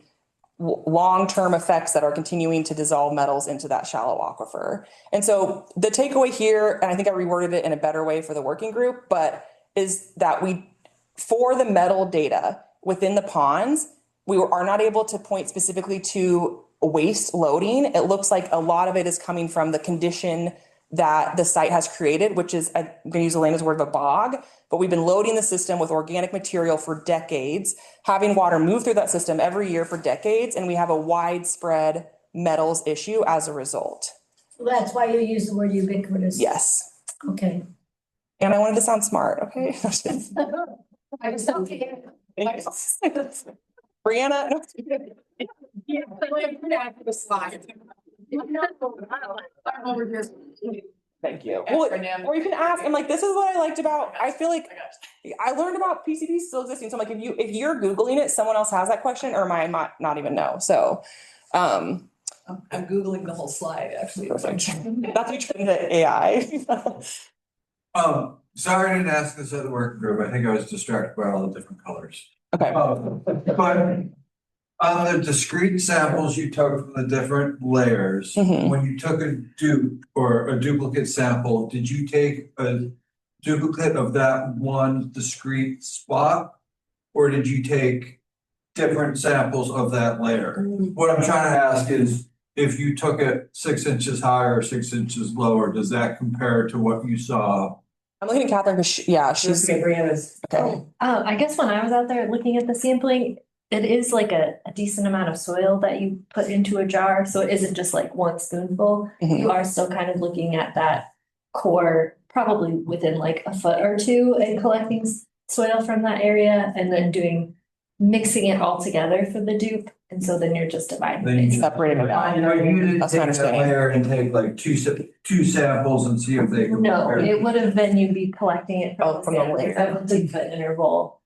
long-term effects that are continuing to dissolve metals into that shallow aquifer. And so the takeaway here, and I think I reworded it in a better way for the working group, but is that for the metal data within the ponds, we are not able to point specifically to waste loading. It looks like a lot of it is coming from the condition that the site has created, which is, I'm going to use Elena's word of a bog, but we've been loading the system with organic material for decades, having water move through that system every year for decades, and we have a widespread metals issue as a result. That's why you use the word ubiquitous. Yes. Okay. And I wanted to sound smart, okay? I was talking. Brianna. Thank you. Well, or you can ask, I'm like, this is what I liked about, I feel like I learned about PCBs still existing. So I'm like, if you're Googling it, someone else has that question, or I might not even know. So, I'm Googling the whole slide, actually. Perfect. That's what you train the AI. Sorry I didn't ask this other working group. I think I was distracted by all the different colors. Okay. But on the discrete samples you took from the different layers, when you took a dupe or a duplicate sample, did you take a duplicate of that one discrete spot? Or did you take different samples of that layer? What I'm trying to ask is, if you took it 6 inches higher or 6 inches lower, does that compare to what you saw? I'm looking at Catherine because she's Brianna's. Okay. I guess when I was out there looking at the sampling, it is like a decent amount of soil that you put into a jar. So it isn't just like one spoonful. You are still kind of looking at that core, probably within like a foot or two, and collecting soil from that area and then mixing it all together for the dupe. And so then you're just dividing it. Separating it out. You didn't That's take my that understanding. layer and take like two samples and see if they No, compare. it would have been you'd be collecting it from from the the layer. 7-foot interval.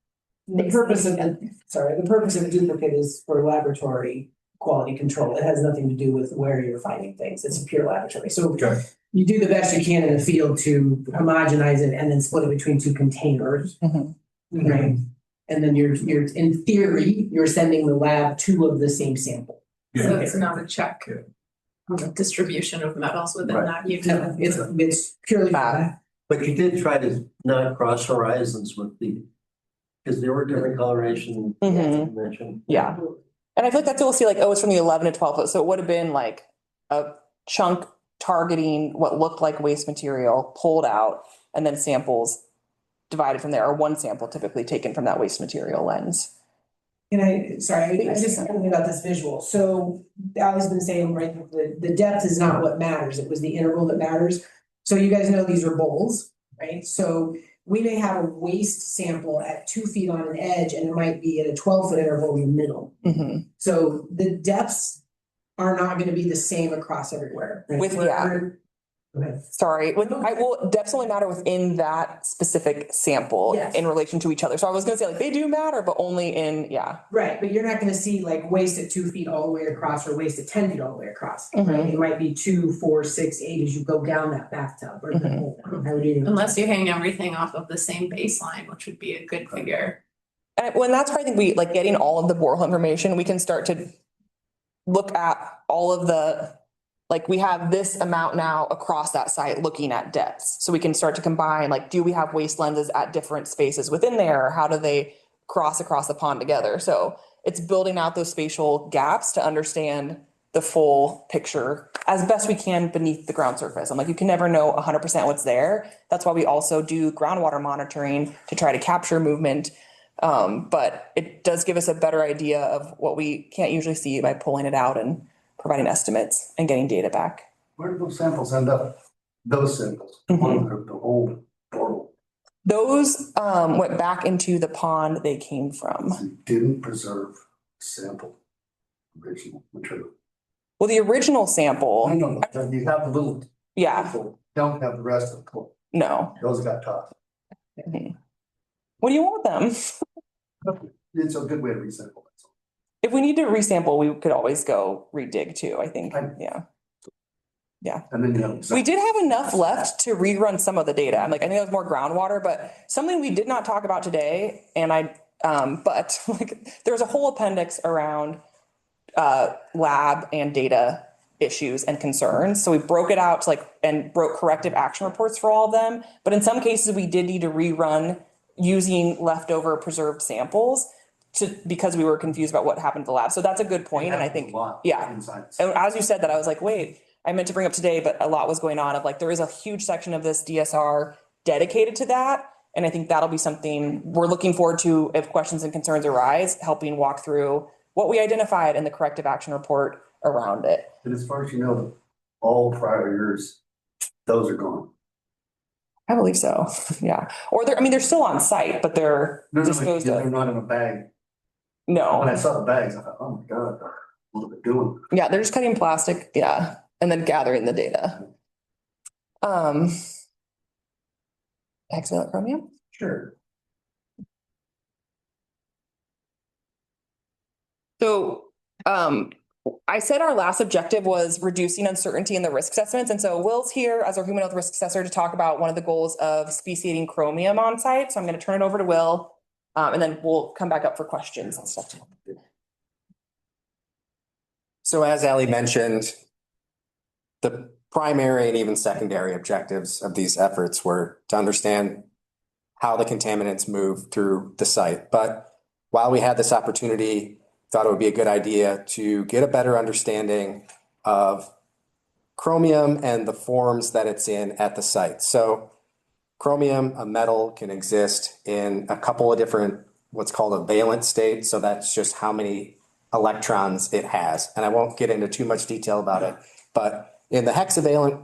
The purpose of the duplicate is for laboratory quality control. It has nothing to do with where you're finding things. It's a pure laboratory. So you do the best you can in the field to homogenize it and then split it between two containers. Right. And then you're in theory, you're sending the lab two of the same sample. So it's not a check on the distribution of metals within that unit. No, it's purely bad. But you did try to not cross horizons with because there were different coloration you mentioned. Yeah. And I feel like that's what we'll see, like, it's from the 11 to 12 foot. So it would have been like a chunk targeting what looked like waste material pulled out, and then samples divided from there, or one sample typically taken from that waste material lens. And I just thinking about this visual. So Ali's been saying, right, the depth is not what matters. It was the interval that matters. So you guys know these are bowls, right? So we may have a waste sample at 2 feet on an edge, and it might be at a 12-foot interval in the middle. So the depths are not going to be the same across everywhere. Right? Sorry, depths only matter within that specific sample in relation to each other. So I was gonna say, like, they do matter, but only in, Right, but you're not gonna see like waste at 2 feet all the way across or waste at 10 feet all the way across. Right? It might be 2, 4, 6, 8 as you go down that bathtub. Or Unless you hang everything off of the same baseline, which would be a good figure. And when that's where I think we, like, getting all of the borehole information, we can start to look at all of the, like, we have this amount now across that site looking at depths. So we can start to combine, like, do we have waste lenses at different spaces within there? Or how do they cross across the pond together? So it's building out those spatial gaps to understand the full picture as best we can beneath the ground surface. I'm like, you can never know 100% what's there. That's why we also do groundwater monitoring to try to capture movement. But it does give us a better idea of what we can't usually see by pulling it out and providing estimates and getting data back. Where did those samples end up? Those samples, the whole borehole. Those went back into the pond they came from. You didn't preserve sample, original material. Well, the original sample. I know, you have the little. Yeah. Don't have the rest of the. No. Those got tossed. What do you want them? It's a good way to resample. If we need to resample, we could always go redig too, I think. Yeah. And then we did have enough left to rerun some of the data. I'm like, I think it was more groundwater, but something we did not talk about today, and but like, there's a whole appendix around lab and data issues and concerns. So we broke it out to and wrote corrective action reports for all of them. But in some cases, we did need to rerun using leftover preserved samples because we were confused about what happened to the lab. So that's a good point. And I think, yeah. And as you said that, I was like, wait, I meant to bring up today, but a lot was going on of there is a huge section of this DSR dedicated to that. And I think that'll be something we're looking forward to if questions and concerns arise, helping walk through what we identified in the corrective action report around it. And as far as you know, all prior years, those are gone. I believe so. Yeah. Or they're still on site, but they're disposed of. They're not in a bag. No. When I saw the bags, I thought, oh my God, what are they doing? Yeah, they're just cutting plastic. Yeah. And then gathering the data. Hexavalent chromium? Sure. So, I said our last objective was reducing uncertainty in the risk assessments. And so Will's here as our human health risk assessor to talk about one of the goals of speciating chromium on site. So I'm going to turn it over to Will, and then we'll come back up for questions and stuff. So as Ali mentioned, the primary and even secondary objectives of these efforts were to understand how the contaminants move through the site. But while we had this opportunity, thought it would be a good idea to get a better understanding of chromium and the forms that it's in at the site. So chromium, a metal, can exist in a couple of different, what's called a valent state. So that's just how many electrons it has. And I won't get into too much detail about it, but in the hexavalent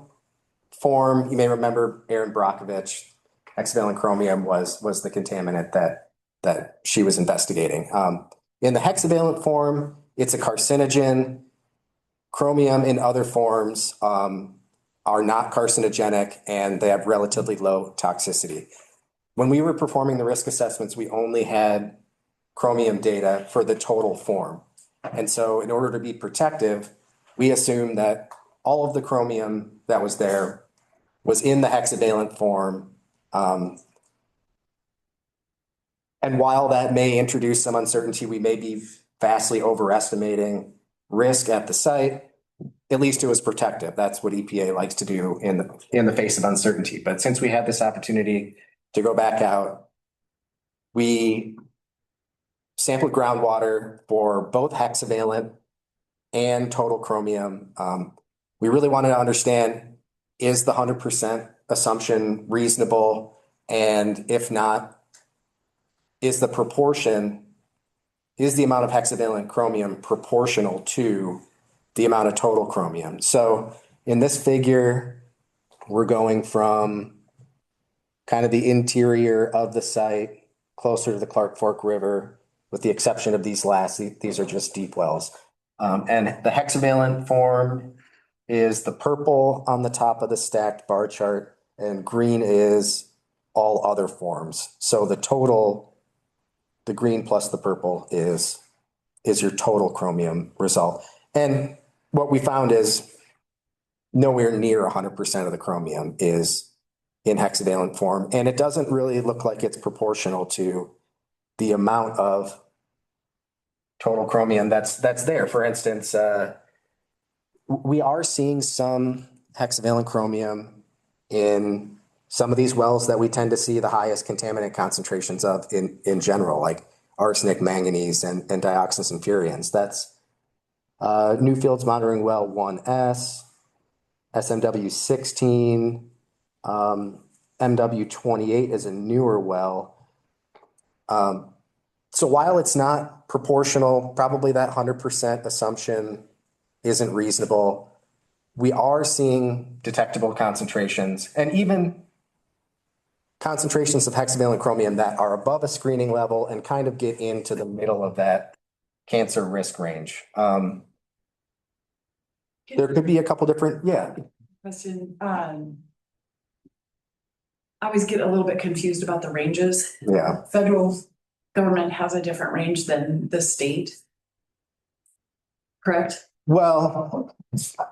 form, you may remember Erin Brockovich, hexavalent chromium was the contaminant that she was investigating. In the hexavalent form, it's a carcinogen. Chromium in other forms are not carcinogenic and they have relatively low toxicity. When we were performing the risk assessments, we only had chromium data for the total form. And so in order to be protective, we assumed that all of the chromium that was there was in the hexavalent form. And while that may introduce some uncertainty, we may be vastly overestimating risk at the site. At least it was protective. That's what EPA likes to do in the face of uncertainty. But since we had this opportunity to go back out, we sampled groundwater for both hexavalent and total chromium. We really wanted to understand, is the 100% assumption reasonable? And if not, is the amount of hexavalent chromium proportional to the amount of total chromium? So in this figure, we're going from kind of the interior of the site, closer to the Clark Fork River, with the exception of these last, these are just deep wells. And the hexavalent form is the purple on the top of the stacked bar chart, and green is all other forms. So the total, the green plus the purple is your total chromium result. And what we found is nowhere near 100% of the chromium is in hexavalent form. And it doesn't really look like it's proportional to the amount of total chromium that's there. For instance, we are seeing some hexavalent chromium in some of these wells that we tend to see the highest contaminant concentrations of in general, like arsenic, manganese, and dioxins and furans. That's Newfields Monitoring Well 1S, SMW 16, MW 28 is a newer well. So while it's not proportional, probably that 100% assumption isn't reasonable. We are seeing detectable concentrations and even concentrations of hexavalent chromium that are above a screening level and kind of get into the middle of that cancer risk range. There could be a couple different, Question, I always get a little bit confused about the ranges. Yeah. Federal government has a different range than the state. Correct? Well,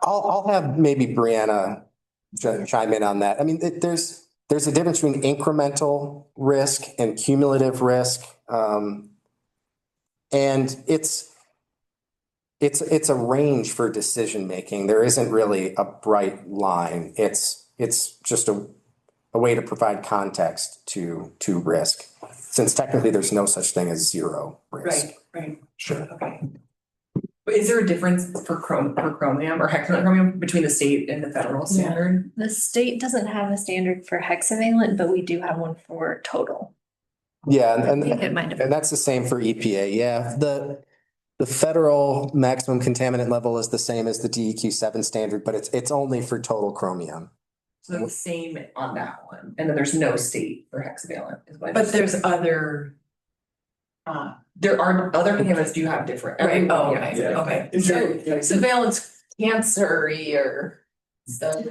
I'll have maybe Brianna chime in on that. I mean, there's a difference between incremental risk and cumulative risk. And it's it's a range for decision making. There isn't really a bright line. It's just a way to provide context to risk, since technically there's no such thing as zero risk. Right. Sure. Okay. But is there a difference for chromium or hexavalent chromium between the state and the federal standard? The state doesn't have a standard for hexavalent, but we do have one for total. Yeah, I think it might have- and that's the same for EPA. Yeah, the federal maximum contaminant level is the same as the DEQ 7 standard, but it's only for total chromium. So the same on that one, and then there's no state for hexavalent is what. But there's other. There are other contaminants do have different. Right, oh, Yeah, okay, okay. Is there- Surveillance cancer-y or stuff.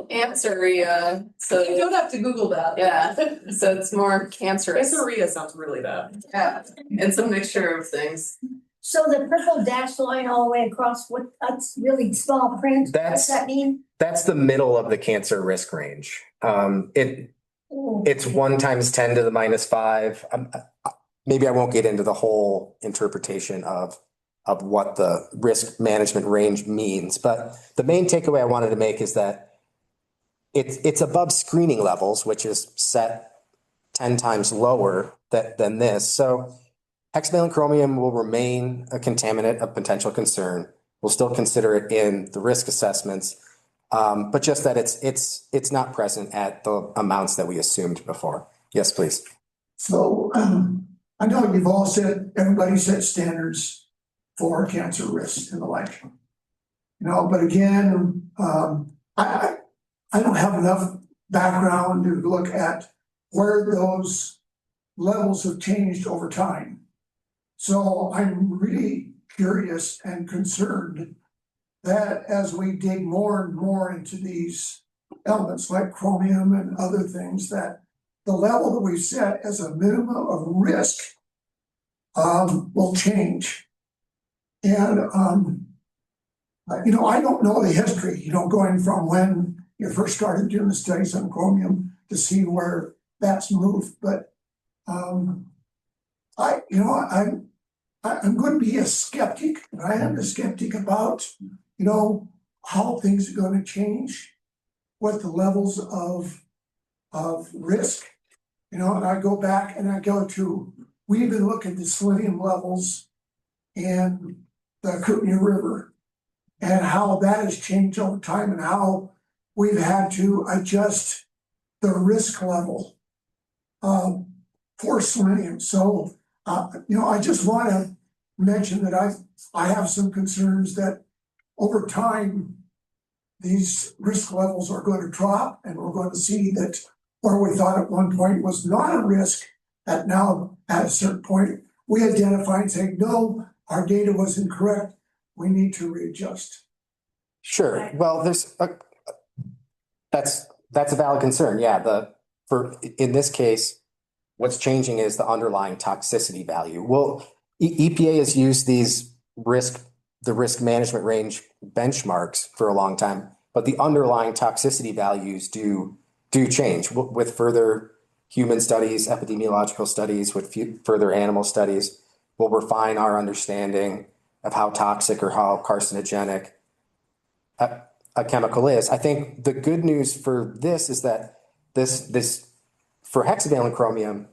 Cancer-y, so. You don't have to Google that. Yeah, so it's more cancerous. Canceria sounds really bad. Yeah, it's a mixture of things. So the purple dashed line all the way across, that's really small print, what does that mean? That's the middle of the cancer risk range. It's 1 × 10⁻⁵. Maybe I won't get into the whole interpretation of what the risk management range means, but the main takeaway I wanted to make is that it's above screening levels, which is set 10 times lower than this. So hexavalent chromium will remain a contaminant of potential concern. We'll still consider it in the risk assessments, but just that it's not present at the amounts that we assumed before. Yes, please. So I know you've all said, everybody set standards for cancer risks and the like. But again, I don't have enough background to look at where those levels have changed over time. So I'm really curious and concerned that as we dig more and more into these elements like chromium and other things, that the level that we've set as a minimum of risk will change. And, I don't know the history, going from when you first started doing the studies on chromium to see where that's moved. But I'm going to be a skeptic. I am a skeptic about, how things are going to change, what the levels of risk. And I go back and I go to, we've been looking at the selenium levels in the Kootenai River and how that has changed over time and how we've had to adjust the risk level for selenium. So, I just want to mention that I have some concerns that over time, these risk levels are going to drop and we're going to see that where we thought at one point was not a risk, that now at a certain point, we identify and say, no, our data was incorrect. We need to readjust. Sure. Well, that's a valid concern. Yeah. In this case, what's changing is the underlying toxicity value. Well, EPA has used the risk management range benchmarks for a long time, but the underlying toxicity values do change with further human studies, epidemiological studies, with further animal studies. We'll refine our understanding of how toxic or how carcinogenic a chemical is. I think the good news for this is that this for hexavalent chromium,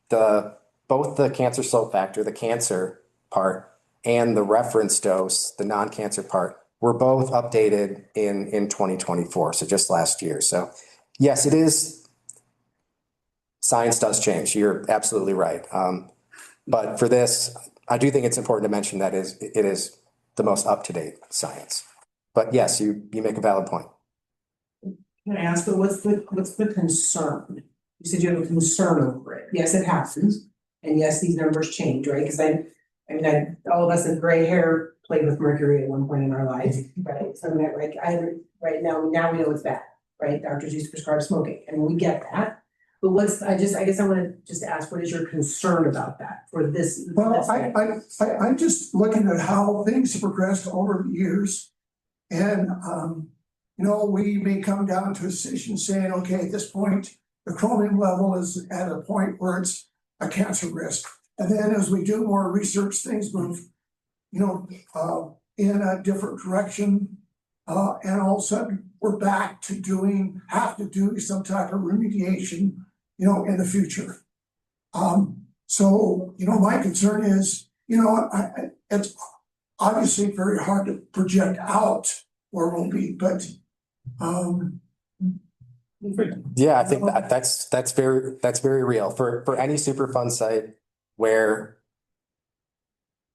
both the cancer slope factor, the cancer part, and the reference dose, the non-cancer part, were both updated in 2024, so just last year. So yes, it is. Science does change. You're absolutely right. But for this, I do think it's important to mention that it is the most up-to-date science. But yes, you make a valid point. Can I ask, but what's the concern? You said you have a concern over it. Yes, it happens. And yes, these numbers change, right? Because all of us with gray hair played with mercury at one point in our lives, right? So right now we know it's bad, right? Doctors used to prescribe smoking, and we get that. But I guess I want to just ask, what is your concern about that for this? Well, I'm just looking at how things have progressed over the years. And, we may come down to a decision saying, okay, at this point, the chromium level is at a point where it's a cancer risk. And then as we do more research, things move. in a different direction. And all of a sudden, we're back to have to do some type of remediation, in the future. So, my concern is, it's obviously very hard to project out where we'll be, but, Yeah, I think that's very real for any Superfund site where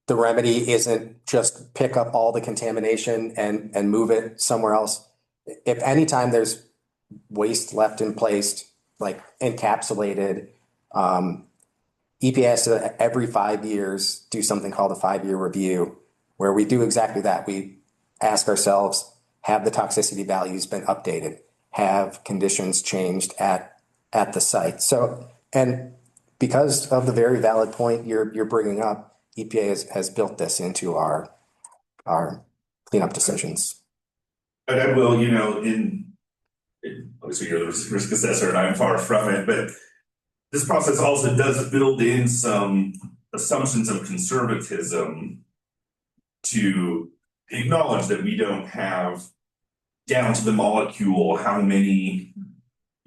the remedy isn't just pick up all the contamination and move it somewhere else. If anytime there's waste left in place, like encapsulated, EPA has to every 5 years do something called a 5-year review, where we do exactly that. We ask ourselves, have the toxicity values been updated? Have conditions changed at the site? So, and because of the very valid point you're bringing up, EPA has built this into our cleanup decisions. And I will, obviously you're the risk assessor and I'm far from it, but this process also does build in some assumptions of conservatism to acknowledge that we don't have down to the molecule how many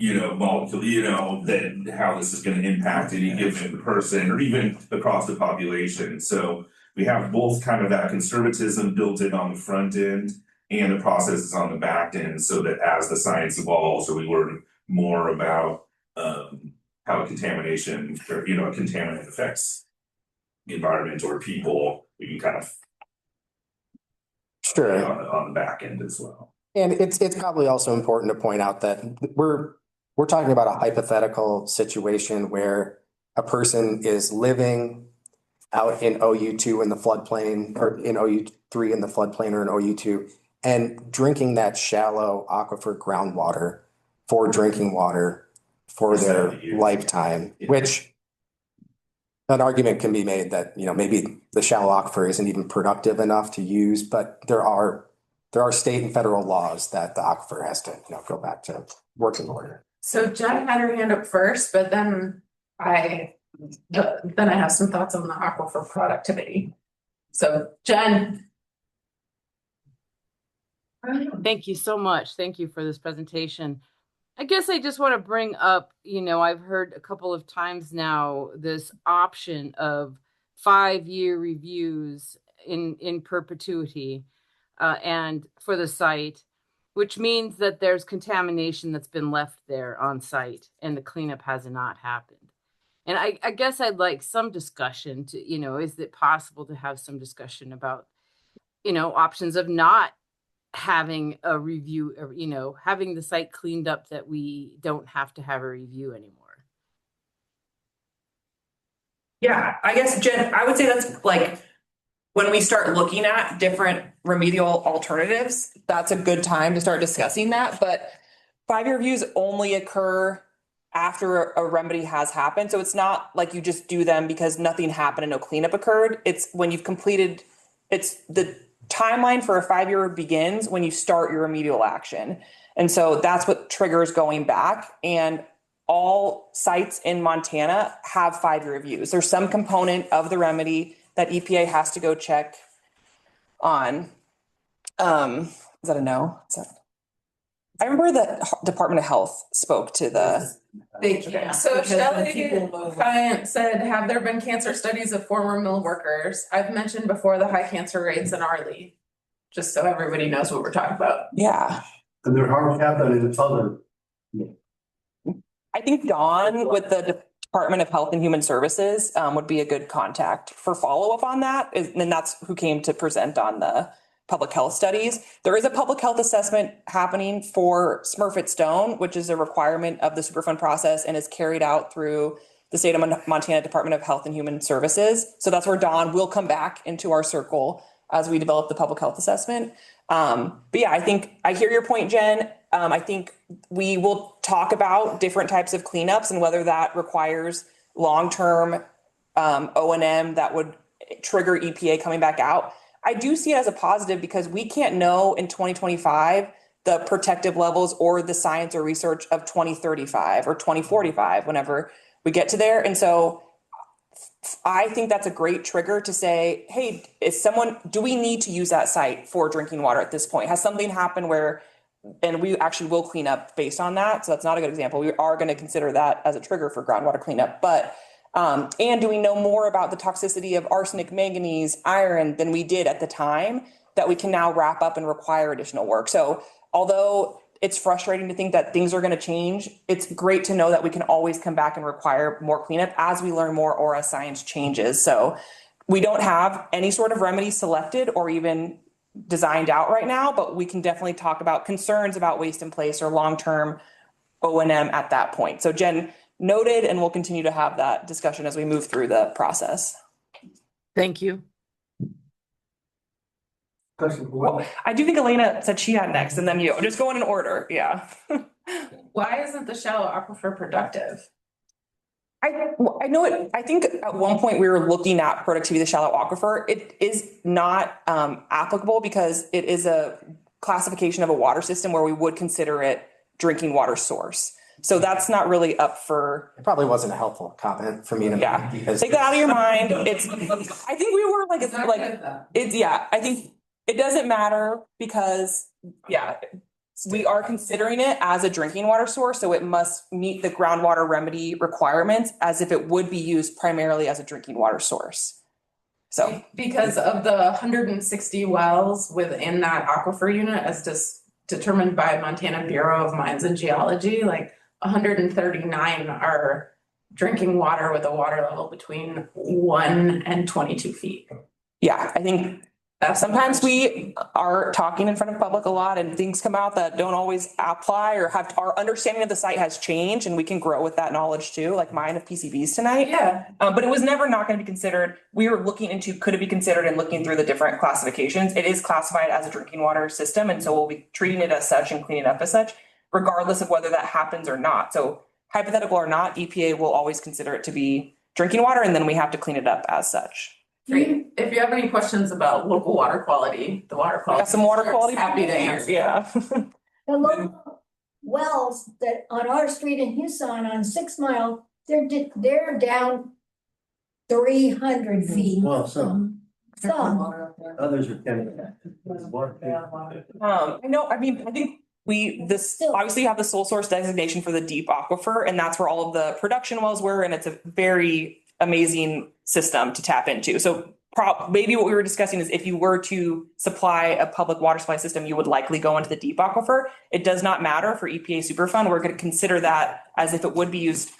that how this is going to impact any given person or even across the population. So we have both kind of that conservatism built in on the front end and the processes on the back end, so that as the science evolves or we learn more about how contamination or a contaminant affects the environment or people, we can kind of sure on the back end as well. And it's probably also important to point out that we're talking about a hypothetical situation where a person is living out in OU2 in the floodplain, or in OU3 in the floodplain, or in OU2, and drinking that shallow aquifer groundwater for drinking water for their lifetime, which an argument can be made that, maybe the shallow aquifer isn't even productive enough to use, but there are state and federal laws that the aquifer has to, go back to working order. So Jen had her hand up first, but then I have some thoughts on the aquifer productivity. So Jen. Thank you so much. Thank you for this presentation. I guess I just want to bring up, I've heard a couple of times now this option of 5-year reviews in perpetuity and for the site, which means that there's contamination that's been left there on site and the cleanup has not happened. And I guess I'd like some discussion to, is it possible to have some discussion about, options of not having a review, or, having the site cleaned up that we don't have to have a review anymore. Yeah, I guess, Jen, I would say that's like when we start looking at different remedial alternatives, that's a good time to start discussing that. But 5-year reviews only occur after a remedy has happened. So it's not like you just do them because nothing happened and no cleanup occurred. It's when you've completed, it's the timeline for a 5-year begins when you start your remedial action. And so that's what triggers going back. And all sites in Montana have 5-year reviews. There's some component of the remedy that EPA has to go check on. Is that a no? I remember the Department of Health spoke to the. So Shelley client said, have there been cancer studies of former mill workers? I've mentioned before the high cancer rates in Arley, just so everybody knows what we're talking about. Yeah. And there are happening in other. I think Dawn with the Department of Health and Human Services would be a good contact for follow-up on that. And that's who came to present on the public health studies. There is a public health assessment happening for Smurfit Stone, which is a requirement of the Superfund process and is carried out through the state of Montana Department of Health and Human Services. So that's where Dawn will come back into our circle as we develop the public health assessment. But yeah, I think I hear your point, Jen. I think we will talk about different types of cleanups and whether that requires long-term O&M that would trigger EPA coming back out. I do see it as a positive because we can't know in 2025 the protective levels or the science or research of 2035 or 2045 whenever we get to there. And so I think that's a great trigger to say, hey, do we need to use that site for drinking water at this point? Has something happened where, and we actually will clean up based on that. So that's not a good example. We are going to consider that as a trigger for groundwater cleanup. But, and do we know more about the toxicity of arsenic, manganese, iron than we did at the time that we can now wrap up and require additional work? So although it's frustrating to think that things are going to change, it's great to know that we can always come back and require more cleanup as we learn more or as science changes. So we don't have any sort of remedy selected or even designed out right now, but we can definitely talk about concerns about waste in place or long-term O&M at that point. So Jen noted, and we'll continue to have that discussion as we move through the process. Thank you. Well, I do think Elena said she had next and then you, just going in order. Yeah. Why isn't the shallow aquifer productive? I know it. I think at one point we were looking at productivity of the shallow aquifer. It is not applicable because it is a classification of a water system where we would consider it drinking water source. So that's not really up for. It probably wasn't a helpful comment for me to make because take that out of your mind. I think we were I think it doesn't matter because we are considering it as a drinking water source, so it must meet the groundwater remedy requirements as if it would be used primarily as a drinking water source. So because of the 160 wells within that aquifer unit as determined by Montana Bureau of Mines and Geology, like 139 are drinking water with a water level between 1 and 22 feet. Yeah, I think sometimes we are talking in front of public a lot and things come out that don't always apply or have our understanding of the site has changed and we can grow with that knowledge too, like mine of PCBs tonight. Yeah. But it was never not going to be considered. We were looking into could it be considered and looking through the different classifications. It is classified as a drinking water system. And so we'll be treating it as such and cleaning it up as such, regardless of whether that happens or not. So hypothetical or not, EPA will always consider it to be drinking water and then we have to clean it up as such. Great. If you have any questions about local water quality, the water quality. Got some water quality. Happy to answer. Yeah. The local wells that on our street in Houston on 6 Mile, they're down 300 feet. Well, some. Some. Others are 10. I know, I mean, I think obviously have the sole source designation for the deep aquifer, and that's where all of the production wells were, and it's a very amazing system to tap into. So maybe what we were discussing is if you were to supply a public water supply system, you would likely go into the deep aquifer. It does not matter for EPA Superfund. We're going to consider that as if it would be used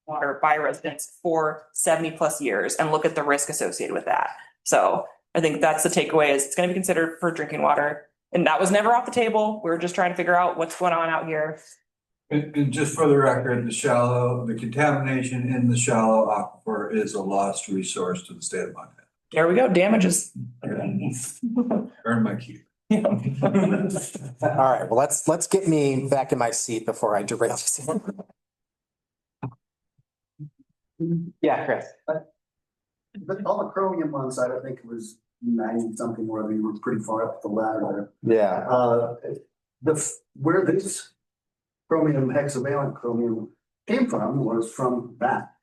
water by residents for 70+ years and look at the risk associated with that. So I think that's the takeaway is it's going to be considered for drinking water. And that was never off the table. We were just trying to figure out what's going on out here. And just for the record, the contamination in the shallow aquifer is a lost resource to the state of Montana. There we go, damages. Earn my keep. All right, well, let's get me back in my seat before I derail this. Yeah, Chris. But all the chromium on site, I think it was 90 something where we were pretty far up the ladder there. Yeah. Where this chromium, hexavalent chromium came from was from that.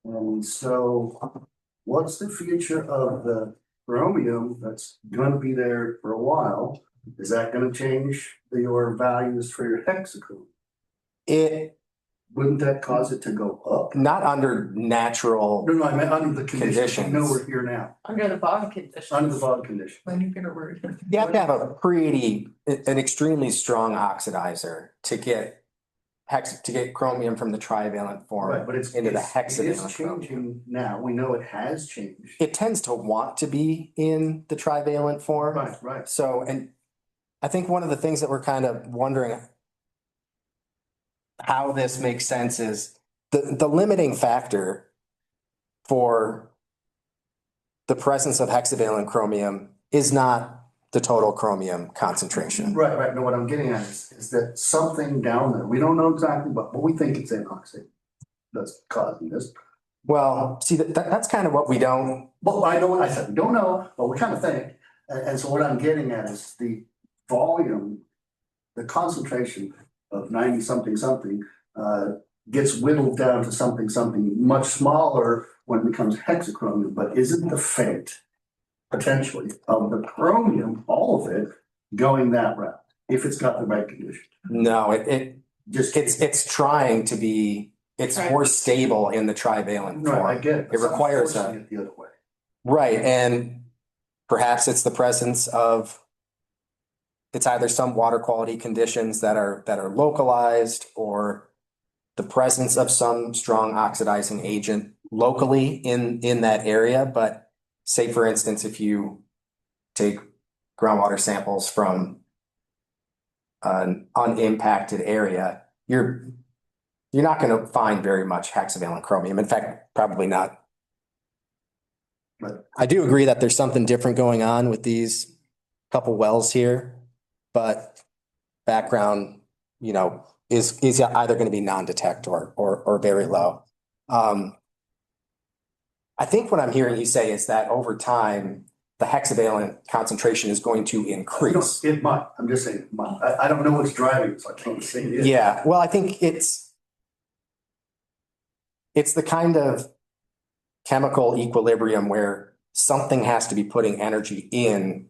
And so what's the future of the chromium that's gonna be there for a while? Is that gonna change your values for your hexachromium? Wouldn't that cause it to go up? Not under natural. No, I meant under the conditions. I know we're here now. Under the bog condition. Under the bog condition. You have to have an extremely strong oxidizer to get chromium from the trivalent form Right, but into the hexavalent. It is changing now. We know it has changed. It tends to want to be in the trivalent form. Right. So, and I think one of the things that we're kind of wondering how this makes sense is the limiting factor for the presence of hexavalent chromium is not the total chromium concentration. Right. No, what I'm getting at is that something down there, we don't know exactly, but we think it's anoxic that's causing this. Well, see, that's kind of what we don't. Well, I know what I said. We don't know, but we kind of think. And so what I'm getting at is the volume, the concentration of 90 something gets whittled down to something much smaller when it becomes hexachromium, but isn't the fate potentially of the chromium, all of it, going that route, if it's got the right condition? No, it's trying to be, it's more stable in the trivalent Right, I form. get it. It requires Forcing it the other way. right, and perhaps it's the presence of, it's either some water quality conditions that are localized, or the presence of some strong oxidizing agent locally in that area. But say, for instance, if you take groundwater samples from an unimpacted area, you're not going to find very much hexavalent chromium. In fact, probably not. But I do agree that there's something different going on with these couple wells here, but background, is either going to be non-detect or very low. I think what I'm hearing you say is that over time, the hexavalent concentration is going to increase. It might, I'm just saying, it might. I don't know what's driving it, so I can't say it is. Yeah, well, I think it's the kind of chemical equilibrium where something has to be putting energy in,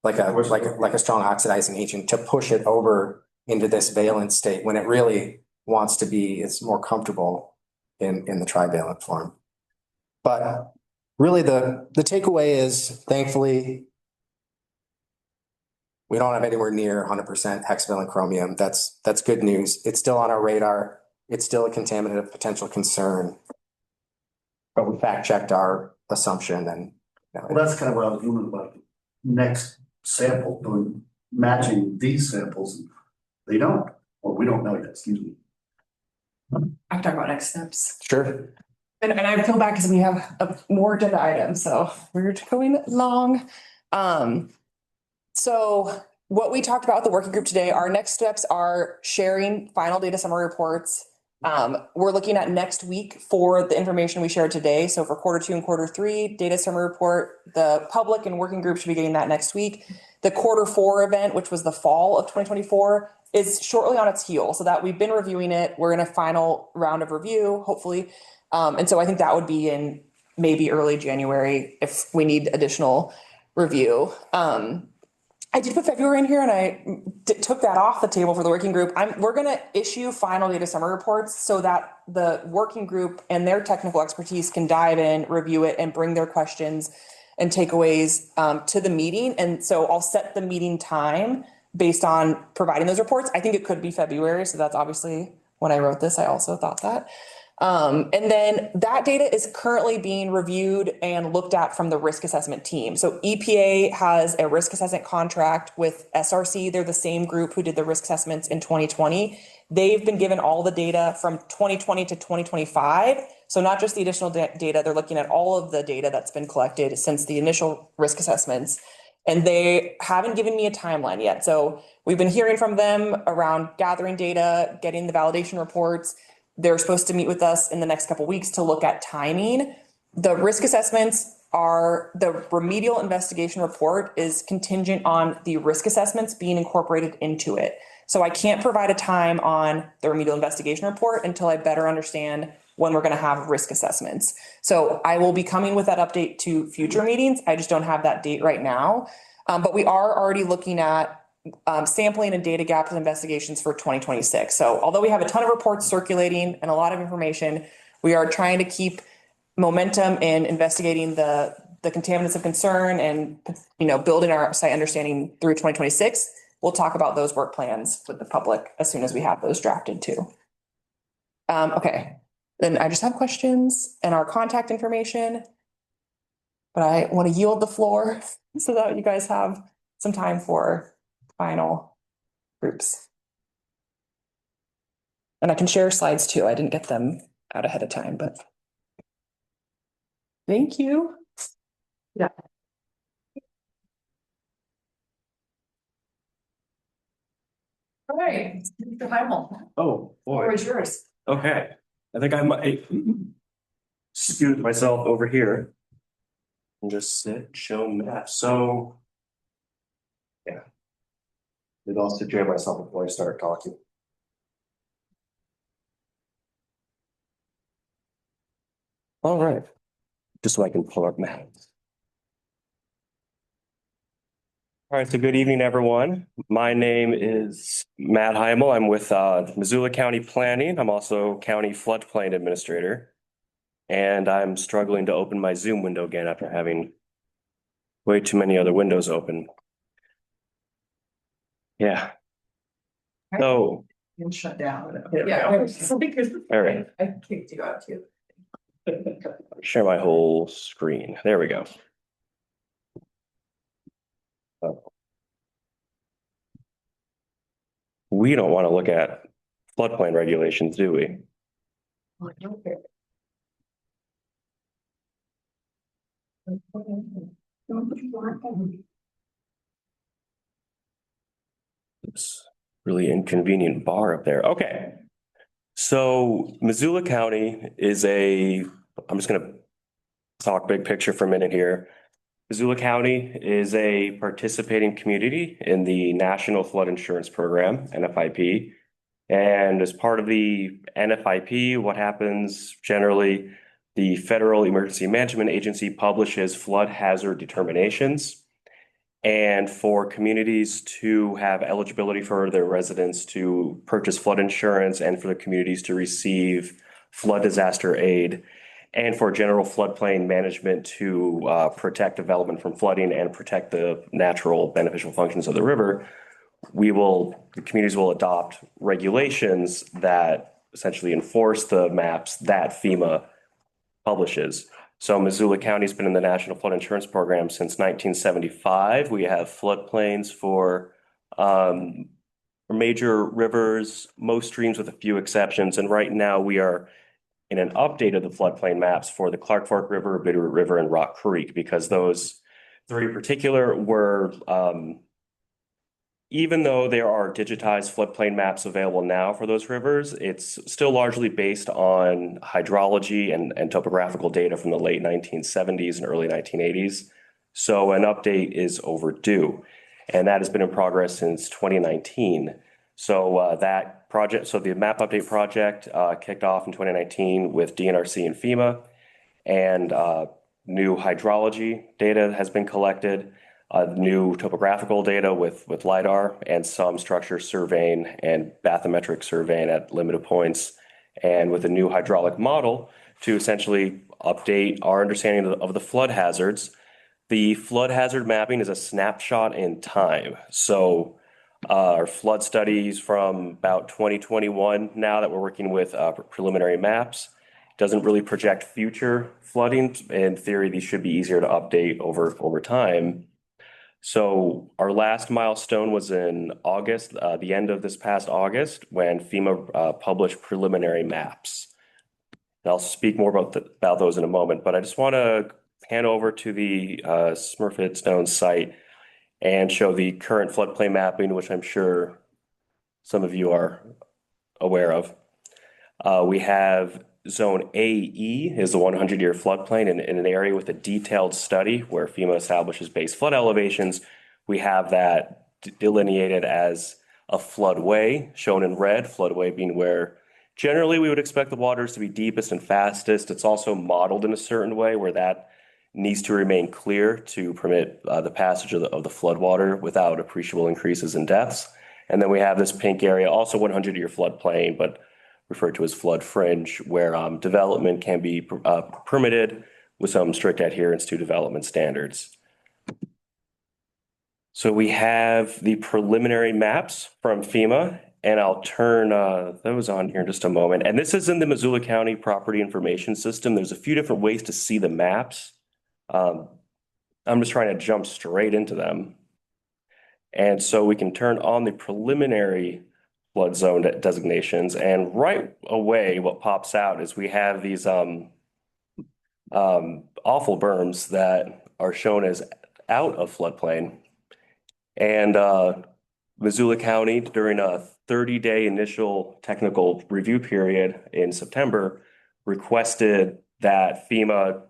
like a strong oxidizing agent, to push it over into this valent state when it really wants to be, it's more comfortable in the trivalent form. But really the takeaway is, thankfully, we don't have anywhere near 100% hexavalent chromium. That's good news. It's still on our radar. It's still a contaminant of potential concern. But we fact checked our assumption, and Well, that's kind of what I was wondering about. Next sample, doing matching these samples, they don't, or we don't know yet, excuse me. I can talk about next steps. Sure. And I feel bad because we have more agenda items, so we're going long. So what we talked about with the working group today, our next steps are sharing final data summary reports. We're looking at next week for the information we shared today. So for Q2 and Q3, data summary report, the public and working group should be getting that next week. The Q4 event, which was the fall of 2024, is shortly on its heels. So that we've been reviewing it. We're in a final round of review, hopefully. And so I think that would be in maybe early January if we need additional review. I did put February in here, and I took that off the table for the working group. We're going to issue final data summary reports so that the working group and their technical expertise can dive in, review it, and bring their questions and takeaways to the meeting. And so I'll set the meeting time based on providing those reports. I think it could be February. So that's obviously when I wrote this, I also thought that. And then that data is currently being reviewed and looked at from the risk assessment team. So EPA has a risk assessment contract with SRC. They're the same group who did the risk assessments in 2020. They've been given all the data from 2020 to 2025. So not just the additional data, they're looking at all of the data that's been collected since the initial risk assessments. And they haven't given me a timeline yet. So we've been hearing from them around gathering data, getting the validation reports. They're supposed to meet with us in the next couple of weeks to look at timing. The risk assessments are, the remedial investigation report is contingent on the risk assessments being incorporated into it. So I can't provide a time on the remedial investigation report until I better understand when we're going to have risk assessments. So I will be coming with that update to future meetings. I just don't have that date right now. But we are already looking at sampling and data gaps investigations for 2026. So although we have a ton of reports circulating and a lot of information, we are trying to keep momentum in investigating the contaminants of concern and, building our site understanding through 2026. We'll talk about those work plans with the public as soon as we have those drafted too. Okay, then I just have questions and our contact information, but I want to yield the floor so that you guys have some time for final groups. And I can share slides too. I didn't get them out ahead of time, but thank you. Yeah. All right, Mr. Heimel, Oh, boy. where is yours? Okay, I think I might scoot myself over here and just sit, show map. So, yeah, maybe I'll sit myself before I start talking. All right. just so I can pull up maps. All right, so good evening, everyone. My name is Matt Heimel. I'm with Missoula County Planning. I'm also County Floodplain Administrator. And I'm struggling to open my Zoom window again after having way too many other windows open. Yeah. So, And shut down. Yeah. All right. I kicked you out too. Share my whole screen. There we go. Oh. We don't want to look at floodplain regulations, do we? This really inconvenient bar up there. Okay. So Missoula County is I'm just going to talk big picture for a minute here. Missoula County is a participating community in the National Flood Insurance Program, NFIP. And as part of the NFIP, what happens generally, the Federal Emergency Management Agency publishes flood hazard determinations. And for communities to have eligibility for their residents to purchase flood insurance and for the communities to receive flood disaster aid, and for general floodplain management to protect development from flooding and protect the natural beneficial functions of the river, the communities will adopt regulations that essentially enforce the maps that FEMA publishes. So Missoula County's been in the National Flood Insurance Program since 1975. We have floodplains for major rivers, most streams with a few exceptions. And right now we are in an update of the floodplain maps for the Clark Fork River, Bitterroot River, and Rock Creek, because those three in particular were even though there are digitized floodplain maps available now for those rivers, it's still largely based on hydrology and topographical data from the late 1970s and early 1980s. So an update is overdue, and that has been in progress since 2019. So the map update project kicked off in 2019 with DNRC and FEMA, and new hydrology data has been collected. New topographical data with LiDAR and some structure surveying and bathymetric surveying at limited points, and with a new hydraulic model to essentially update our understanding of the flood hazards. The flood hazard mapping is a snapshot in time. So our flood studies from about 2021 now that we're working with preliminary maps doesn't really project future flooding. In theory, these should be easier to update over time. So our last milestone was in August, the end of this past August, when FEMA published preliminary maps. And I'll speak more about those in a moment, but I just want to hand over to the Smurfit Stone site and show the current floodplain mapping, which I'm sure some of you are aware of. We have Zone AE is the 100-year floodplain in an area with a detailed study where FEMA establishes base flood elevations. We have that delineated as a floodway, shown in red, floodway being where generally we would expect the waters to be deepest and fastest. It's also modeled in a certain way where that needs to remain clear to permit the passage of the floodwater without appreciable increases in depths. And then we have this pink area, also 100-year floodplain, but referred to as flood fringe, where development can be permitted with some strict adherence to development standards. So we have the preliminary maps from FEMA, and I'll turn those on here in just a moment. And this is in the Missoula County Property Information System. There's a few different ways to see the maps. I'm just trying to jump straight into them. And so we can turn on the preliminary flood zone designations, and right away what pops out is we have these awful berms that are shown as out of floodplain. And Missoula County, during a 30-day initial technical review period in September, requested that FEMA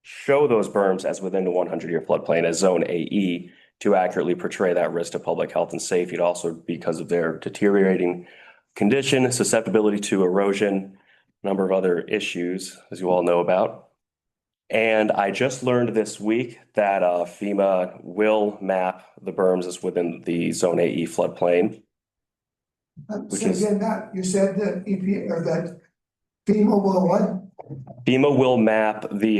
show those berms as within the 100-year floodplain as Zone AE to accurately portray that risk to public health and safety, and also because of their deteriorating condition, susceptibility to erosion, a number of other issues, as you all know about. And I just learned this week that FEMA will map the berms as within the Zone AE floodplain. Which Say is- again, that, you said that EPA, or that FEMA will what? FEMA will map the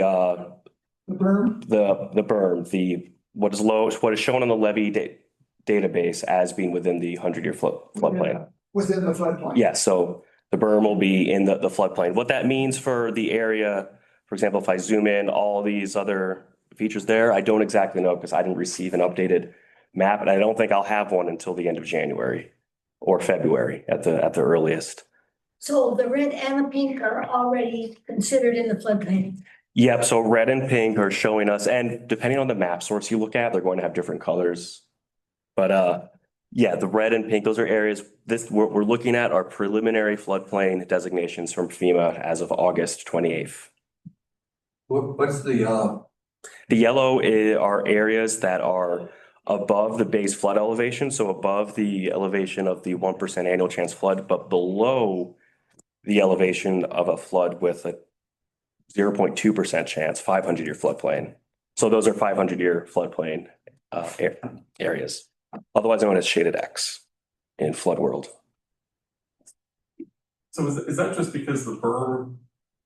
The berm? the berm, what is shown on the levee database as being within the 100-year floodplain. Within the floodplain? Yes, so the berm will be in the floodplain. What that means for the area, for example, if I zoom in, all these other features there, I don't exactly know because I didn't receive an updated map, and I don't think I'll have one until the end of January or February at the earliest. So the red and the pink are already considered in the floodplain. Yep, so red and pink are showing us, and depending on the map source you look at, they're going to have different colors. But yeah, the red and pink, those are areas, we're looking at our preliminary floodplain designations from FEMA as of August 28th. What's the The yellow are areas that are above the base flood elevation, so above the elevation of the 1% annual chance flood, but below the elevation of a flood with a 0.2% chance, 500-year floodplain. So those are 500-year floodplain areas, otherwise known as shaded X in flood world. So is that just because the